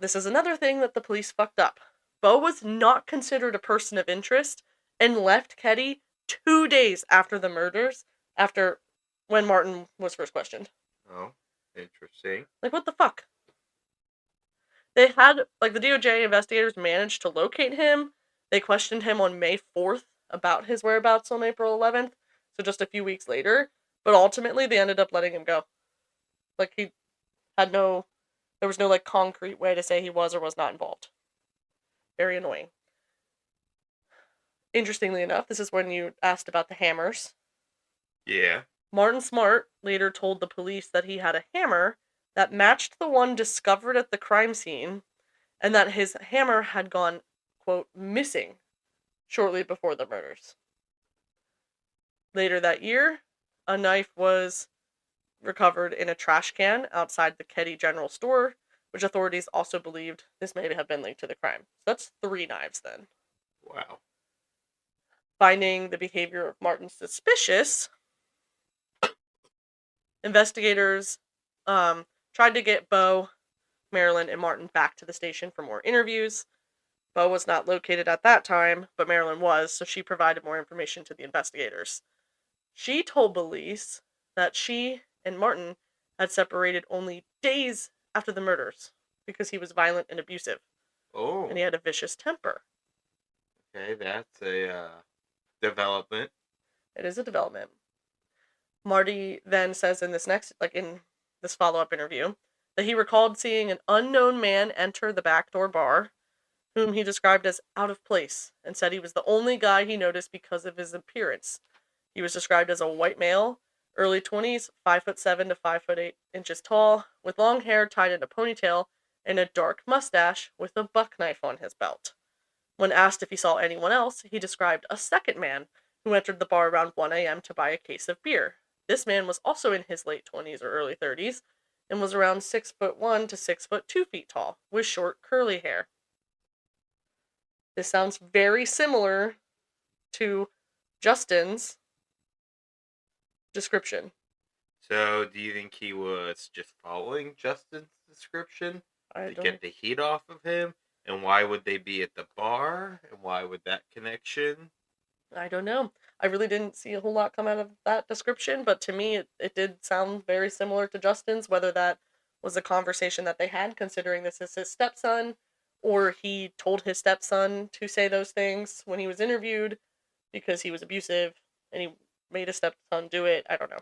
Speaker 1: this is another thing that the police fucked up. Beau was not considered a person of interest and left Keddie 2 days after the murders, after when Martin was first questioned.
Speaker 2: Oh, interesting.
Speaker 1: Like, what the fuck? They had, like, the DOJ investigators managed to locate him. They questioned him on May 4th about his whereabouts on April 11th, so just a few weeks later. But ultimately, they ended up letting him go. Like, he had there was no, like, concrete way to say he was or was not involved. Very annoying. Interestingly enough, this is when you asked about the hammers.
Speaker 2: Yeah.
Speaker 1: Martin Smart later told the police that he had a hammer that matched the one discovered at the crime scene, and that his hammer had gone, quote, missing shortly before the murders. Later that year, a knife was recovered in a trash can outside the Keddie General Store, which authorities also believed this may have been linked to the crime. So that's 3 knives then.
Speaker 2: Wow.
Speaker 1: Finding the behavior of Martin suspicious, investigators tried to get Beau, Marilyn, and Martin back to the station for more interviews. Bo was not located at that time, but Marilyn was, so she provided more information to the investigators. She told police that she and Martin had separated only days after the murders because he was violent and abusive, and
Speaker 2: Oh,
Speaker 1: he had a vicious temper.
Speaker 2: okay, that's a development.
Speaker 1: It is a development. Marty then says in this follow-up interview that he recalled seeing an unknown man enter the backdoor bar, whom he described as out of place, and said he was the only guy he noticed because of his appearance. He was described as a white male, early 20s, 5'7" to 5'8" tall, with long hair tied in a ponytail, and a dark mustache with a buck knife on his belt. When asked if he saw anyone else, he described a second man who entered the bar around 1 a.m. to buy a case of beer. This man was also in his late 20s or early 30s and was around 6'1" to 6'2" tall, with short curly hair. This sounds very similar to Justin's description.
Speaker 2: So, do you think he was just following Justin's description
Speaker 1: I
Speaker 2: to
Speaker 1: don't
Speaker 2: get the heat off of him? And why would they be at the bar? And why would that connection?
Speaker 1: I don't know. I really didn't see a whole lot come out of that description, but to me it did sound very similar to Justin's, whether that was a conversation that they had, considering this is his stepson, or he told his stepson to say those things when he was interviewed because he was abusive and he made his stepson do it. I don't know.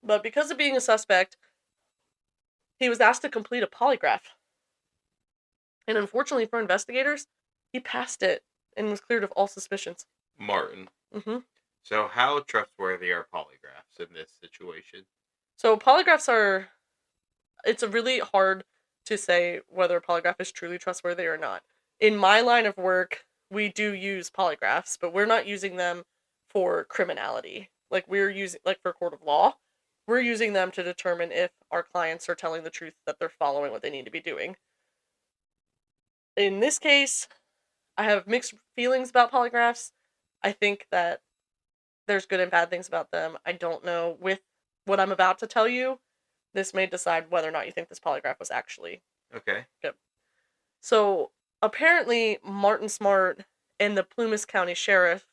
Speaker 1: But because of being a suspect, he was asked to complete a polygraph. And unfortunately for investigators, he passed it and was cleared of all suspicions.
Speaker 2: Martin.
Speaker 1: Mm-hmm.
Speaker 2: So, how trustworthy are polygraphs in this situation?
Speaker 1: So polygraphs are, it's a really hard to say whether a polygraph is truly trustworthy or not. In my line of work, we do use polygraphs, but we're not using them for criminality. Like we're using, like for court of law, we're using them to determine if our clients are telling the truth, that they're following what they need to be doing. In this case, I have mixed feelings about polygraphs. I think that there's good and bad things about them. I don't know. With what I'm about to tell you, this may decide whether or not you think this polygraph was actually
Speaker 2: Okay.
Speaker 1: good. So apparently, Martin Smart and the Plumas County Sheriff,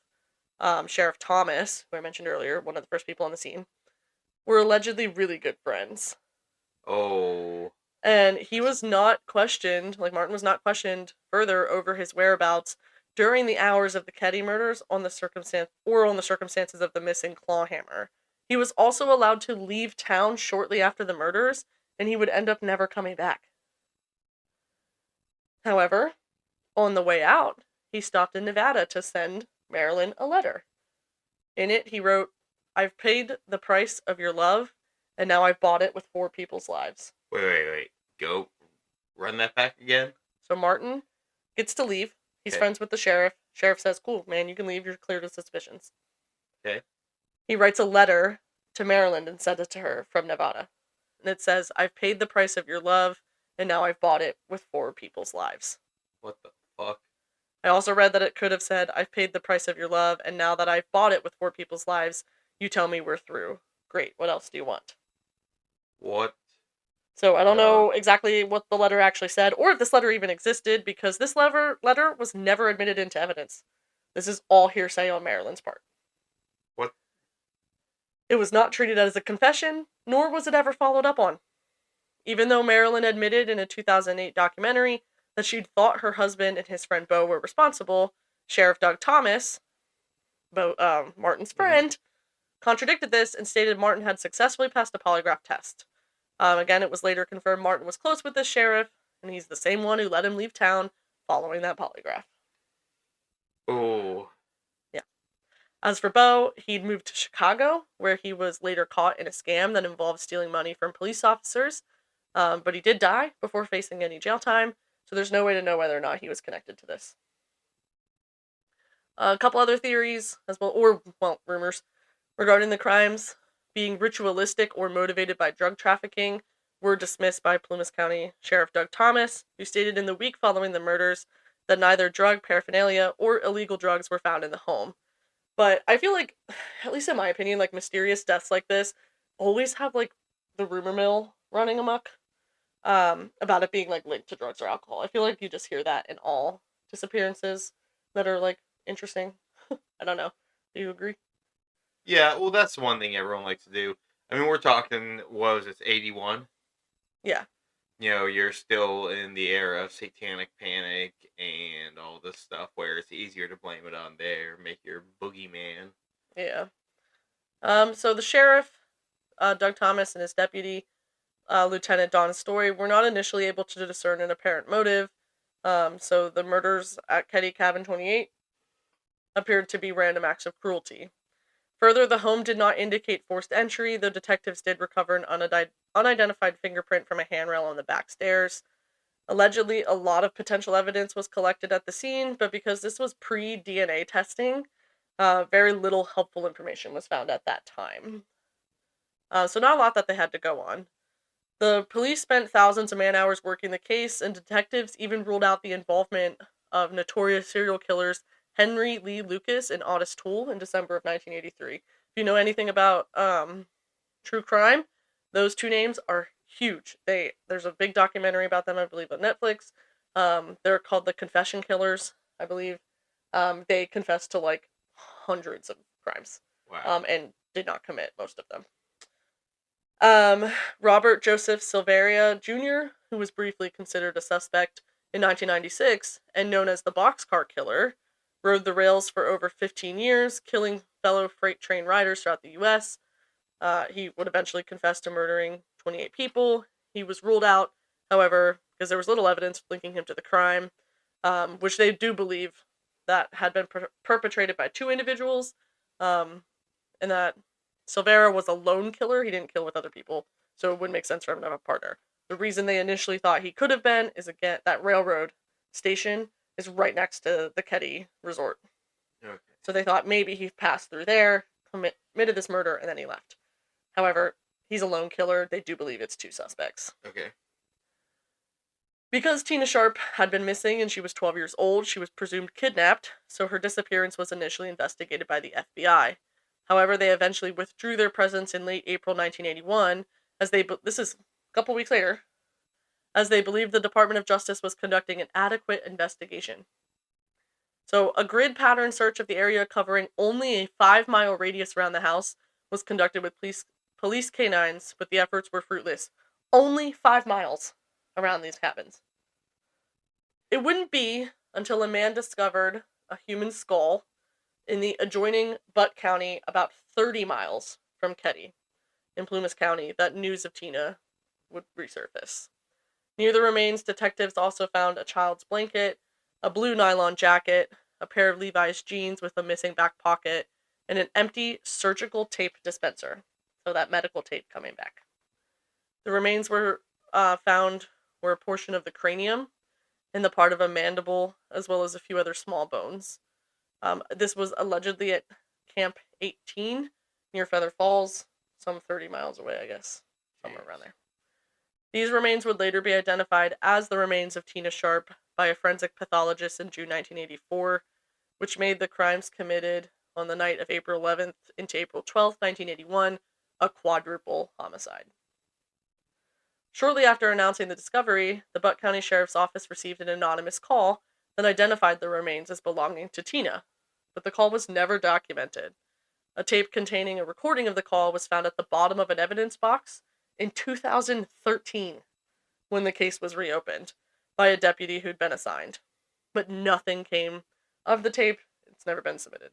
Speaker 1: Sheriff Thomas, who I mentioned earlier, one of the first people on the scene, were allegedly really good friends.
Speaker 2: Oh.
Speaker 1: And he was not questioned, like Martin was not questioned further over his whereabouts during the hours of the Keddie murders on the circumstances of the missing claw hammer. He was also allowed to leave town shortly after the murders, and he would end up never coming back. However, on the way out, he stopped in Nevada to send Marilyn a letter. In it, he wrote, "I've paid the price of your love, and now I've bought it with 4 people's lives."
Speaker 2: Wait. Go. Run that back again.
Speaker 1: So Martin gets to leave. He's
Speaker 2: Okay.
Speaker 1: friends with the sheriff. Sheriff says, "Cool, man, you can leave. You're cleared of suspicions."
Speaker 2: Okay.
Speaker 1: He writes a letter to Maryland and sends it to her from Nevada. And it says, "I've paid the price of your love, and now I've bought it with 4 people's lives."
Speaker 2: What the fuck?
Speaker 1: I also read that it could have said, "I've paid the price of your love, and now that I've bought it with 4 people's lives, you tell me we're through. Great, what else do you want?"
Speaker 2: What?
Speaker 1: So I don't know exactly what the letter actually said, or if this letter even existed, because this letter was never admitted into evidence. This is all hearsay on Marilyn's part.
Speaker 2: What?
Speaker 1: It was not treated as a confession, nor was it ever followed up on. Even though Marilyn admitted in a 2008 documentary that she'd thought her husband and his friend Bo were responsible, Sheriff Doug Thomas, Martin's friend, contradicted this and stated Martin had successfully passed a polygraph test. Again, it was later confirmed Martin was close with this sheriff, and he's the same one who let him leave town following that polygraph.
Speaker 2: Oh.
Speaker 1: Yeah. As for Bo, he'd moved to Chicago, where he was later caught in a scam that involved stealing money from police officers. But he did die before facing any jail time, so there's no way to know whether or not he was connected to this. A couple other theories, as well, or, rumors, regarding the crimes being ritualistic or motivated by drug trafficking were dismissed by Plumas County Sheriff Doug Thomas, who stated in the week following the murders that neither drug paraphernalia or illegal drugs were found in the home. But I feel like, at least in my opinion, like mysterious deaths like this always have like the rumor mill running amok. about it being like linked to drugs or alcohol. I feel like you just hear that in all disappearances that are like interesting. I don't know. Do you agree?
Speaker 2: Yeah, well, that's one thing everyone likes to do. I mean, we're talking, what was it, 81?
Speaker 1: Yeah.
Speaker 2: You're still in the era of satanic panic and all this stuff where it's easier to blame it on there, make your boogeyman.
Speaker 1: Yeah. So the sheriff, Doug Thomas, and his deputy, Lieutenant Don Story, were not initially able to discern an apparent motive. So the murders at Keddie Cabin 28 appeared to be random acts of cruelty. Further, the home did not indicate forced entry, though detectives did recover an unidentified fingerprint from a handrail on the back stairs. Allegedly, a lot of potential evidence was collected at the scene, but because this was pre-DNA testing, very little helpful information was found at that time. So not a lot that they had to go on. The police spent thousands of man-hours working the case, and detectives even ruled out the involvement of notorious serial killers Henry Lee Lucas and Otis Toole in December of 1983. If you know anything about true crime, those two names are huge. There's a big documentary about them, I believe, on Netflix. They're called the Confession Killers, I believe. They confessed to like hundreds of crimes,
Speaker 2: Wow.
Speaker 1: and did not commit most of them. Um, Robert Joseph Silveria Jr., who was briefly considered a suspect in 1996 and known as the Boxcar Killer, rode the rails for over 15 years, killing fellow freight train riders throughout the U.S. He would eventually confess to murdering 28 people. He was ruled out, however, because there was little evidence linking him to the crime, which they do believe that had been perpetrated by two individuals, um, and that Silvera was a lone killer. He didn't kill with other people, so it wouldn't make sense for him to have a partner. The reason they initially thought he could have been is, again, that railroad station is right next to the Keddie Resort.
Speaker 2: Okay.
Speaker 1: So they thought maybe he passed through there, committed this murder, and then he left. However, he's a lone killer. They do believe it's two suspects.
Speaker 2: Okay.
Speaker 1: Because Tina Sharp had been missing and she was 12 years old, she was presumed kidnapped, so her disappearance was initially investigated by the FBI. However, they eventually withdrew their presence in late April 1981, this is a couple weeks later, as they believed the Department of Justice was conducting an adequate investigation. So, a grid pattern search of the area covering only a 5-mile radius around the house was conducted with police canines, but the efforts were fruitless. Only 5 miles around these cabins. It wouldn't be until a man discovered a human skull in the adjoining Butte County, about 30 miles from Keddie, in Plumas County, that news of Tina would resurface. Near the remains, detectives also found a child's blanket, a blue nylon jacket, a pair of Levi's jeans with a missing back pocket, and an empty surgical tape dispenser. So that medical tape coming back. The remains found were a portion of the cranium and the part of a mandible, as well as a few other small bones. This was allegedly at Camp 18 near Feather Falls, some 30 miles away, I guess, somewhere around there. These remains would later be identified as the remains of Tina Sharp by a forensic pathologist in June 1984, which made the crimes committed on the night of April 11th into April 12th, 1981, a quadruple homicide. Shortly after announcing the discovery, the Butte County Sheriff's Office received an anonymous call that identified the remains as belonging to Tina, but the call was never documented. A tape containing a recording of the call was found at the bottom of an evidence box in 2013 when the case was reopened by a deputy who'd been assigned. But nothing came of the tape. It's never been submitted.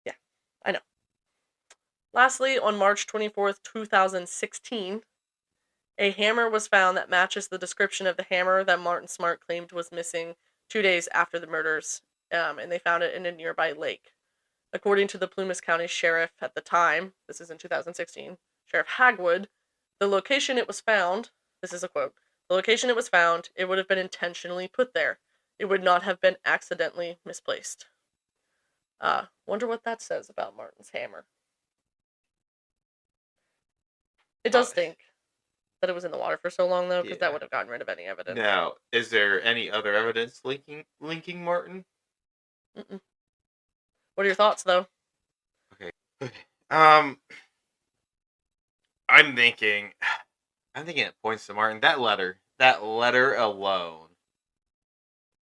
Speaker 1: Yeah, I know. Lastly, on March 24th, 2016, a hammer was found that matches the description of the hammer that Martin Smart claimed was missing 2 days after the murders, and they found it in a nearby lake. According to the Plumas County Sheriff at the time, this is in 2016, Sheriff Hagwood, the location it was found, this is a quote, the location it was found, it would have been intentionally put there. It would not have been accidentally misplaced. Wonder what that says about Martin's hammer. It does
Speaker 2: Uh,
Speaker 1: stink that it was in the water for so long, though, because that
Speaker 2: yeah.
Speaker 1: would have gotten rid of any evidence.
Speaker 2: Now, is there any other evidence linking Martin?
Speaker 1: Mm-mm. What are your thoughts, though?
Speaker 2: Okay. Okay. I'm thinking I'm thinking it points to Martin. That letter alone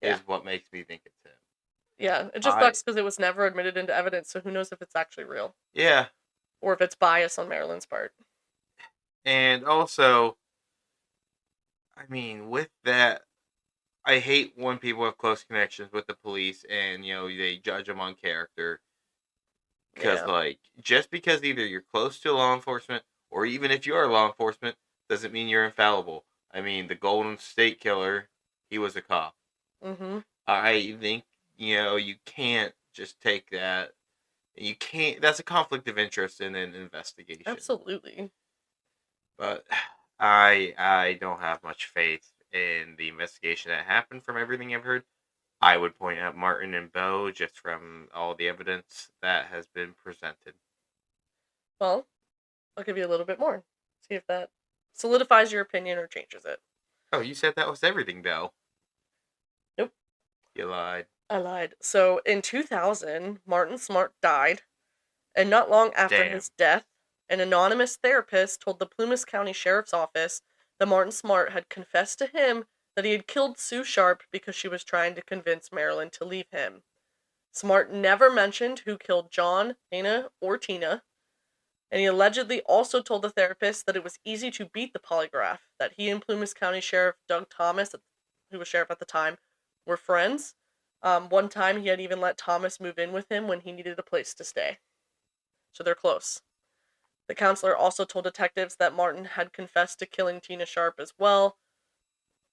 Speaker 1: Yeah.
Speaker 2: is what makes me think it's him.
Speaker 1: Yeah, it just
Speaker 2: I
Speaker 1: sucks because it was never admitted into evidence, so who knows if it's actually real
Speaker 2: yeah,
Speaker 1: or if it's bias on Marilyn's part.
Speaker 2: and also, I mean, with that, I hate when people have close connections with the police and they judge them on character. Because,
Speaker 1: Yeah,
Speaker 2: like, just because either you're close to law enforcement or even if you are law enforcement doesn't mean you're infallible. I mean, the Golden State Killer, he was a cop.
Speaker 1: mm-hmm.
Speaker 2: I think, you can't just take that. You can't, that's a conflict of interest in an investigation.
Speaker 1: Absolutely.
Speaker 2: But I don't have much faith in the investigation that happened from everything I've heard. I would point out Martin and Bo just from all the evidence that has been presented.
Speaker 1: Well, I'll give you a little bit more. See if that solidifies your opinion or changes it.
Speaker 2: Oh, you said that was everything, though.
Speaker 1: Nope,
Speaker 2: You lied.
Speaker 1: I lied. So in 2000, Martin Smart died, and not long after
Speaker 2: Damn.
Speaker 1: his death, an anonymous therapist told the Plumas County Sheriff's Office that Martin Smart had confessed to him that he had killed Sue Sharp because she was trying to convince Marilyn to leave him. Smart never mentioned who killed John, Dana, or Tina, and he allegedly also told the therapist that it was easy to beat the polygraph, that he and Plumas County Sheriff Doug Thomas, who was sheriff at the time, were friends. One time he had even let Thomas move in with him when he needed a place to stay. So they're close. The counselor also told detectives that Martin had confessed to killing Tina Sharp as well,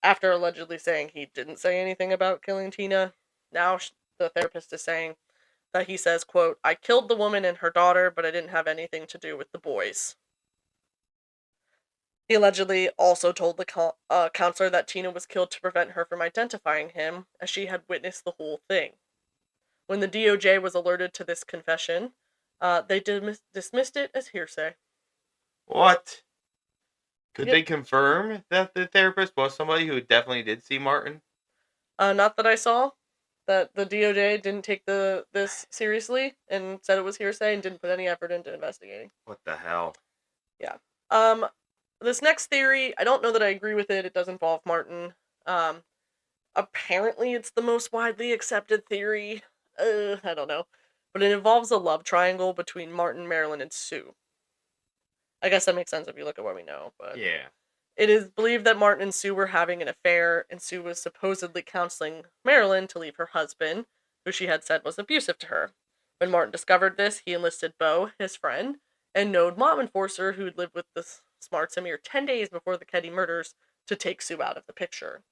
Speaker 1: after allegedly saying he didn't say anything about killing Tina. Now the therapist is saying that he says, quote, "I killed the woman and her daughter, but I didn't have anything to do with the boys." He allegedly also told the counselor that Tina was killed to prevent her from identifying him, as she had witnessed the whole thing. When the DOJ was alerted to this confession, they dismissed it as hearsay.
Speaker 2: What? Could
Speaker 1: Yep.
Speaker 2: they confirm that the therapist was somebody who definitely did see Martin?
Speaker 1: Not that I saw. That the DOJ didn't take this seriously and said it was hearsay and didn't put any effort into investigating.
Speaker 2: What the hell?
Speaker 1: Yeah. Um, this next theory, I don't know that I agree with it. It does involve Martin. Um, Apparently it's the most widely accepted theory. I don't know. But it involves a love triangle between Martin, Marilyn, and Sue. I guess that makes sense if you look at what we know, but
Speaker 2: Yeah.
Speaker 1: it is believed that Martin and Sue were having an affair, and Sue was supposedly counseling Marilyn to leave her husband, who she had said was abusive to her. When Martin discovered this, he enlisted Bo, his friend, and known mom enforcer who'd lived with the Smarts a mere 10 days before the Keddie murders, to take Sue out of the picture.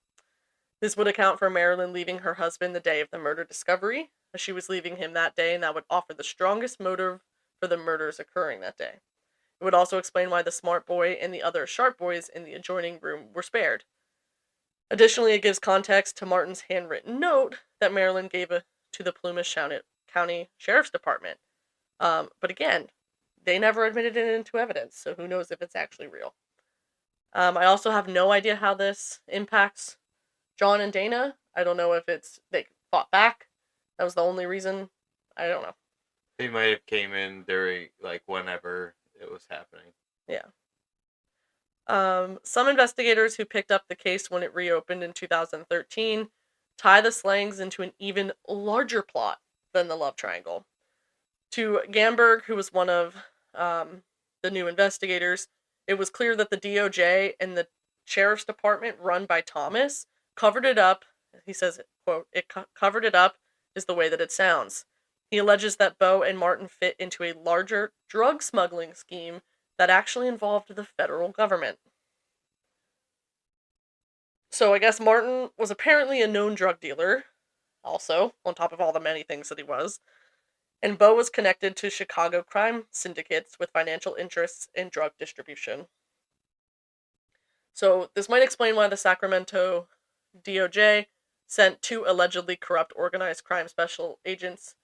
Speaker 1: This would account for Marilyn leaving her husband the day of the murder discovery, as she was leaving him that day, and that would offer the strongest motive for the murders occurring that day. It would also explain why the smart boy and the other sharp boys in the adjoining room were spared. Additionally, it gives context to Martin's handwritten note that Marilyn gave to the Plumas County Sheriff's Department. But again, they never admitted it into evidence, so who knows if it's actually real. I also have no idea how this impacts John and Dana. I don't know if it's they fought back. That was the only reason. I don't know.
Speaker 2: They might have came in during, like, whenever it was happening.
Speaker 1: Yeah. Some investigators who picked up the case when it reopened in 2013 tie the slayings into an even larger plot than the love triangle. To Gamberg, who was one of the new investigators, it was clear that the DOJ and the sheriff's department run by Thomas covered it up. He says, quote, covered it up is the way that it sounds. He alleges that Bo and Martin fit into a larger drug smuggling scheme that actually involved the federal government. So I guess Martin was apparently a known drug dealer, also, on top of all the many things that he was. And Bo was connected to Chicago crime syndicates with financial interests in drug distribution. So this might explain why the Sacramento DOJ sent two allegedly corrupt organized crime special agents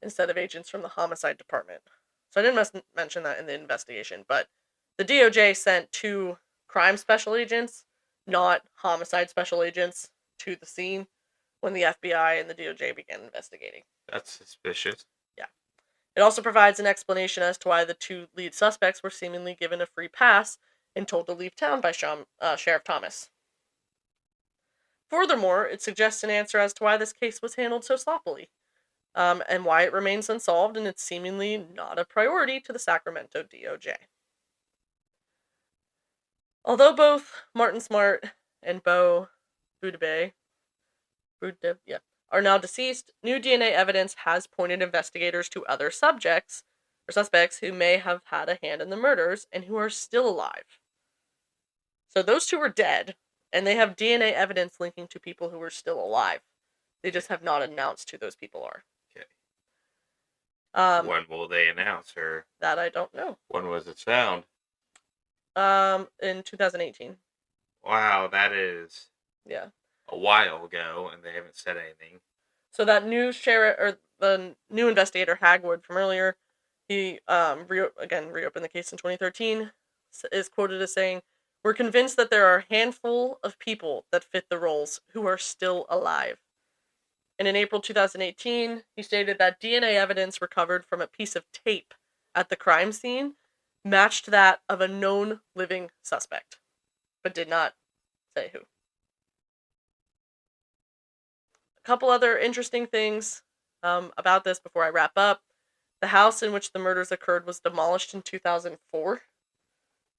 Speaker 1: instead of agents from the homicide department. So I didn't mention that in the investigation, but the DOJ sent two crime special agents, not homicide special agents, to the scene when the FBI and the DOJ began investigating.
Speaker 2: That's suspicious.
Speaker 1: Yeah. It also provides an explanation as to why the two lead suspects were seemingly given a free pass and told to leave town by Sheriff Thomas. Furthermore, it suggests an answer as to why this case was handled so sloppily, and why it remains unsolved and it's seemingly not a priority to the Sacramento DOJ. Although both Martin Smart and Beau Boudebe are now deceased, new DNA evidence has pointed investigators to other suspects who may have had a hand in the murders and who are still alive. So those two are dead, and they have DNA evidence linking to people who are still alive. They just have not announced who those people are.
Speaker 2: Okay.
Speaker 1: When
Speaker 2: will they announce, or
Speaker 1: that I don't know.
Speaker 2: When was it found?
Speaker 1: In 2018.
Speaker 2: Wow, that is
Speaker 1: Yeah.
Speaker 2: a while ago, and they haven't said anything.
Speaker 1: So that new sheriff, or the new investigator Hagwood from earlier, he reopened the case in 2013, is quoted as saying, "We're convinced that there are a handful of people that fit the roles who are still alive." And in April 2018, he stated that DNA evidence recovered from a piece of tape at the crime scene matched that of a known living suspect, but did not say who. A couple other interesting things about this before I wrap up. The house in which the murders occurred was demolished in 2004.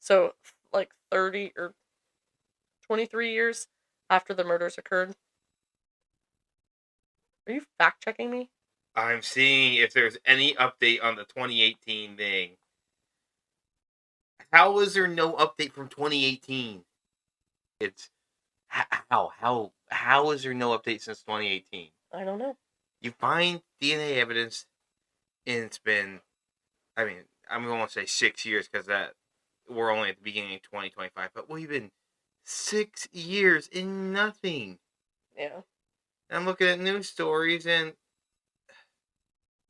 Speaker 1: So, like 30 or 23 years after the murders occurred. Are you fact checking me?
Speaker 2: I'm seeing if there's any update on the 2018 thing. How is there no update from 2018? It's how is there no update since 2018?
Speaker 1: I don't know.
Speaker 2: You find DNA evidence, and it's been, I mean, I'm going to say 6 years because that we're only at the beginning of 2025, but we've been 6 years in nothing.
Speaker 1: Yeah.
Speaker 2: I'm looking at news stories, and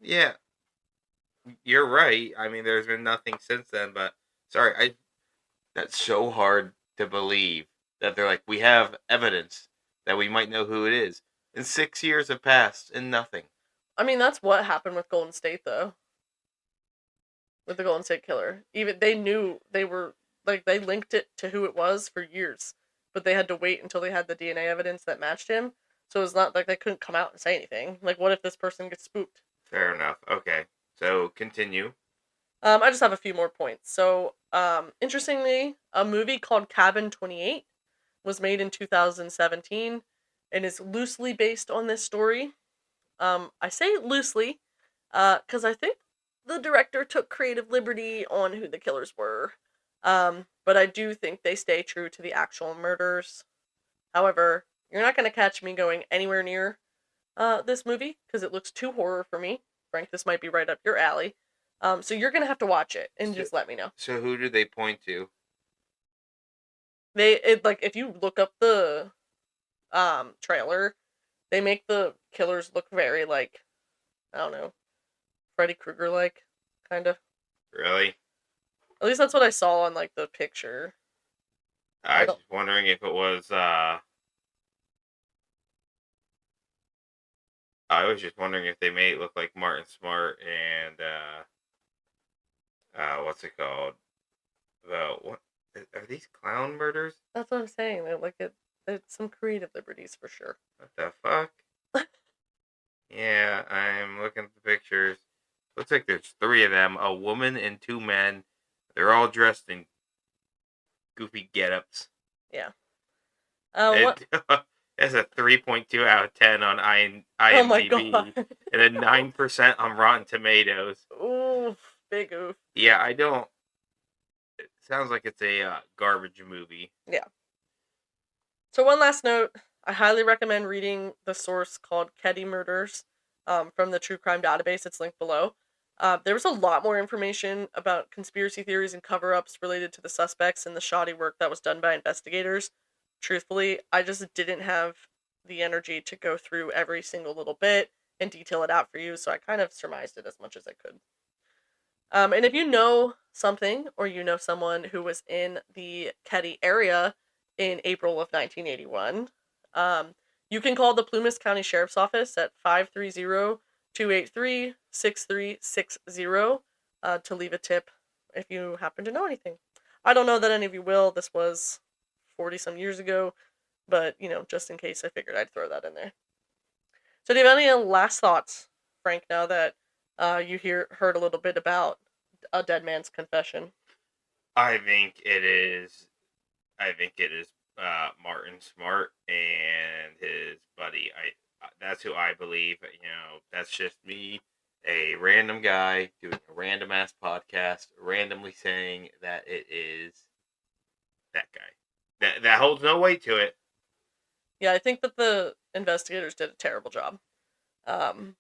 Speaker 2: yeah, you're right. I mean, there's been nothing since then, but sorry, that's so hard to believe that they're like, we have evidence that we might know who it is. And 6 years have passed and nothing.
Speaker 1: I mean, that's what happened with Golden State, though. With the Golden State Killer. Even they knew they were, like, they linked it to who it was for years. But they had to wait until they had the DNA evidence that matched him. So it's not like they couldn't come out and say anything. Like, what if this person gets spooked?
Speaker 2: Fair enough. Okay. So, continue.
Speaker 1: I just have a few more points. So, interestingly, a movie called Cabin 28 was made in 2017 and is loosely based on this story. I say loosely, because I think the director took creative liberty on who the killers were. But I do think they stay true to the actual murders. However, you're not going to catch me going anywhere near this movie because it looks too horror for me. Frank, this might be right up your alley. So you're going to have to watch it and just let me know.
Speaker 2: So who do they point to?
Speaker 1: If you look up the trailer, they make the killers look very, like, I don't know, Freddy Krueger like, kind of.
Speaker 2: Really?
Speaker 1: At least that's what I saw on, like, the picture.
Speaker 2: I was just wondering if it was I was just wondering if they made it look like Martin Smart and what's it called? What are these clown murders?
Speaker 1: That's what I'm saying. It's some creative liberties for sure.
Speaker 2: What the fuck? Yeah, I'm looking at the pictures. Looks like there's 3 of them, a woman and 2 men. They're all dressed in goofy get-ups.
Speaker 1: Yeah.
Speaker 2: What? That's a 3.2 out of 10 on IMDb.
Speaker 1: Oh my god.
Speaker 2: And a 9% on Rotten Tomatoes.
Speaker 1: Oof, big oof.
Speaker 2: Yeah, I don't... It sounds like it's a garbage movie.
Speaker 1: Yeah. So one last note, I highly recommend reading the source called Keddie Murders from the True Crime Database. It's linked below. There was a lot more information about conspiracy theories and cover-ups related to the suspects and the shoddy work that was done by investigators. Truthfully, I just didn't have the energy to go through every single little bit and detail it out for you, so I kind of surmised it as much as I could. And if you know something, or you know someone who was in the Keddie area in April of 1981, you can call the Plumas County Sheriff's Office at 530-283-6360 to leave a tip if you happen to know anything. I don't know that any of you will. This was 40 some years ago, but just in case, I figured I'd throw that in there. So, do you have any last thoughts, Frank? Now that you heard a little bit about a dead man's confession.
Speaker 2: I think it is. I think it is Martin Smart and his buddy. That's who I believe. That's just me, a random guy doing a random ass podcast, randomly saying that it is that guy. That holds no weight to it.
Speaker 1: Yeah, I think that the investigators did a terrible job, um,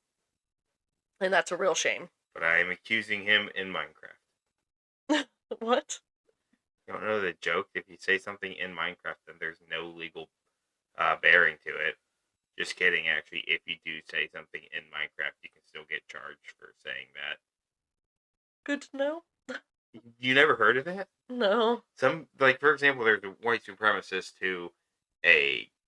Speaker 1: and that's a real shame.
Speaker 2: But I am accusing him in Minecraft.
Speaker 1: What?
Speaker 2: You don't know the joke? If you say something in Minecraft, then there's no legal bearing to it. Just kidding, actually. If you do say something in Minecraft, you can still get charged for saying that.
Speaker 1: Good to know.
Speaker 2: You never heard of that?
Speaker 1: No.
Speaker 2: For example, there's a white supremacist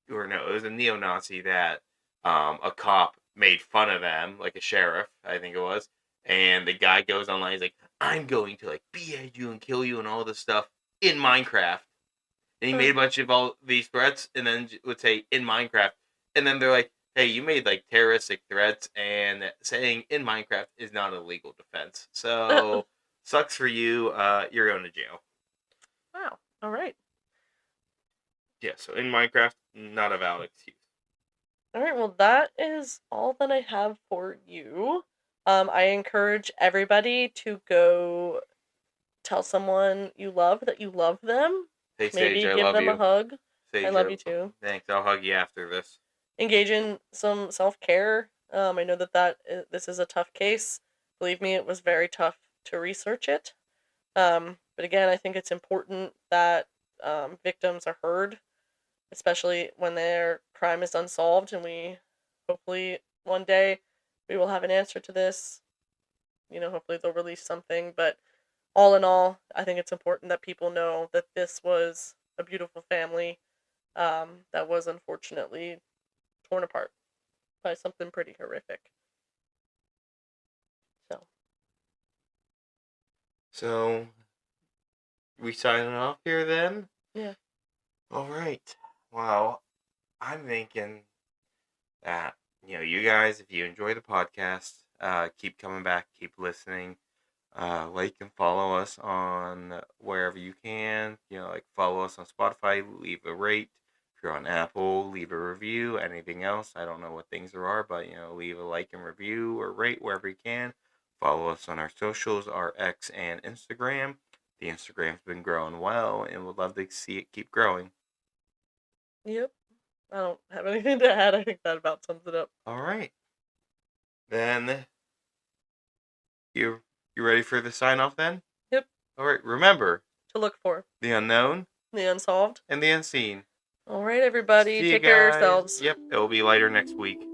Speaker 2: it was a neo-Nazi that a cop made fun of them, like a sheriff, I think it was. And the guy goes online, he's like, I'm going to, behead you and kill you and all this stuff in Minecraft. And he made a bunch of all these threats and then would say, in Minecraft. And then they're like, hey, you made, terroristic threats, and saying in Minecraft is not a legal defense. So, sucks for you. You're going to jail.
Speaker 1: Wow. All right.
Speaker 2: Yeah, so in Minecraft, not a valid excuse.
Speaker 1: All right. Well, that is all that I have for you. I encourage everybody to go tell someone you love that you love them.
Speaker 2: Hey,
Speaker 1: Maybe
Speaker 2: Sage, I
Speaker 1: give
Speaker 2: love
Speaker 1: them
Speaker 2: you.
Speaker 1: a hug.
Speaker 2: Sage,
Speaker 1: I love you too.
Speaker 2: Thanks. I'll hug you after this.
Speaker 1: Engage in some self-care. I know this is a tough case. Believe me, it was very tough to research it. But again, I think it's important that victims are heard, especially when their crime is unsolved, and we hopefully one day we will have an answer to this. Hopefully they'll release something, but all in all, I think it's important that people know that this was a beautiful family that was unfortunately torn apart by something pretty horrific.
Speaker 2: So, we signing off here then?
Speaker 1: Yeah.
Speaker 2: All right. Well, I'm thinking that, you guys, if you enjoy the podcast, keep coming back, keep listening. Like and follow us on wherever you can. Follow us on Spotify, leave a rate. If you're on Apple, leave a review. Anything else, I don't know what things there are, but leave a like and review or rate wherever you can. Follow us on our socials, our X and Instagram. The Instagram's been growing well, and we'd love to see it keep growing.
Speaker 1: Yep. I don't have anything to add. I think that about sums it up.
Speaker 2: All right. Then, you ready for the sign off then?
Speaker 1: Yep.
Speaker 2: All right. Remember
Speaker 1: to look for
Speaker 2: the unknown,
Speaker 1: the unsolved,
Speaker 2: and the unseen.
Speaker 1: All right, everybody.
Speaker 2: See
Speaker 1: Take care of
Speaker 2: guys.
Speaker 1: yourselves.
Speaker 2: Yep, it will be lighter next week.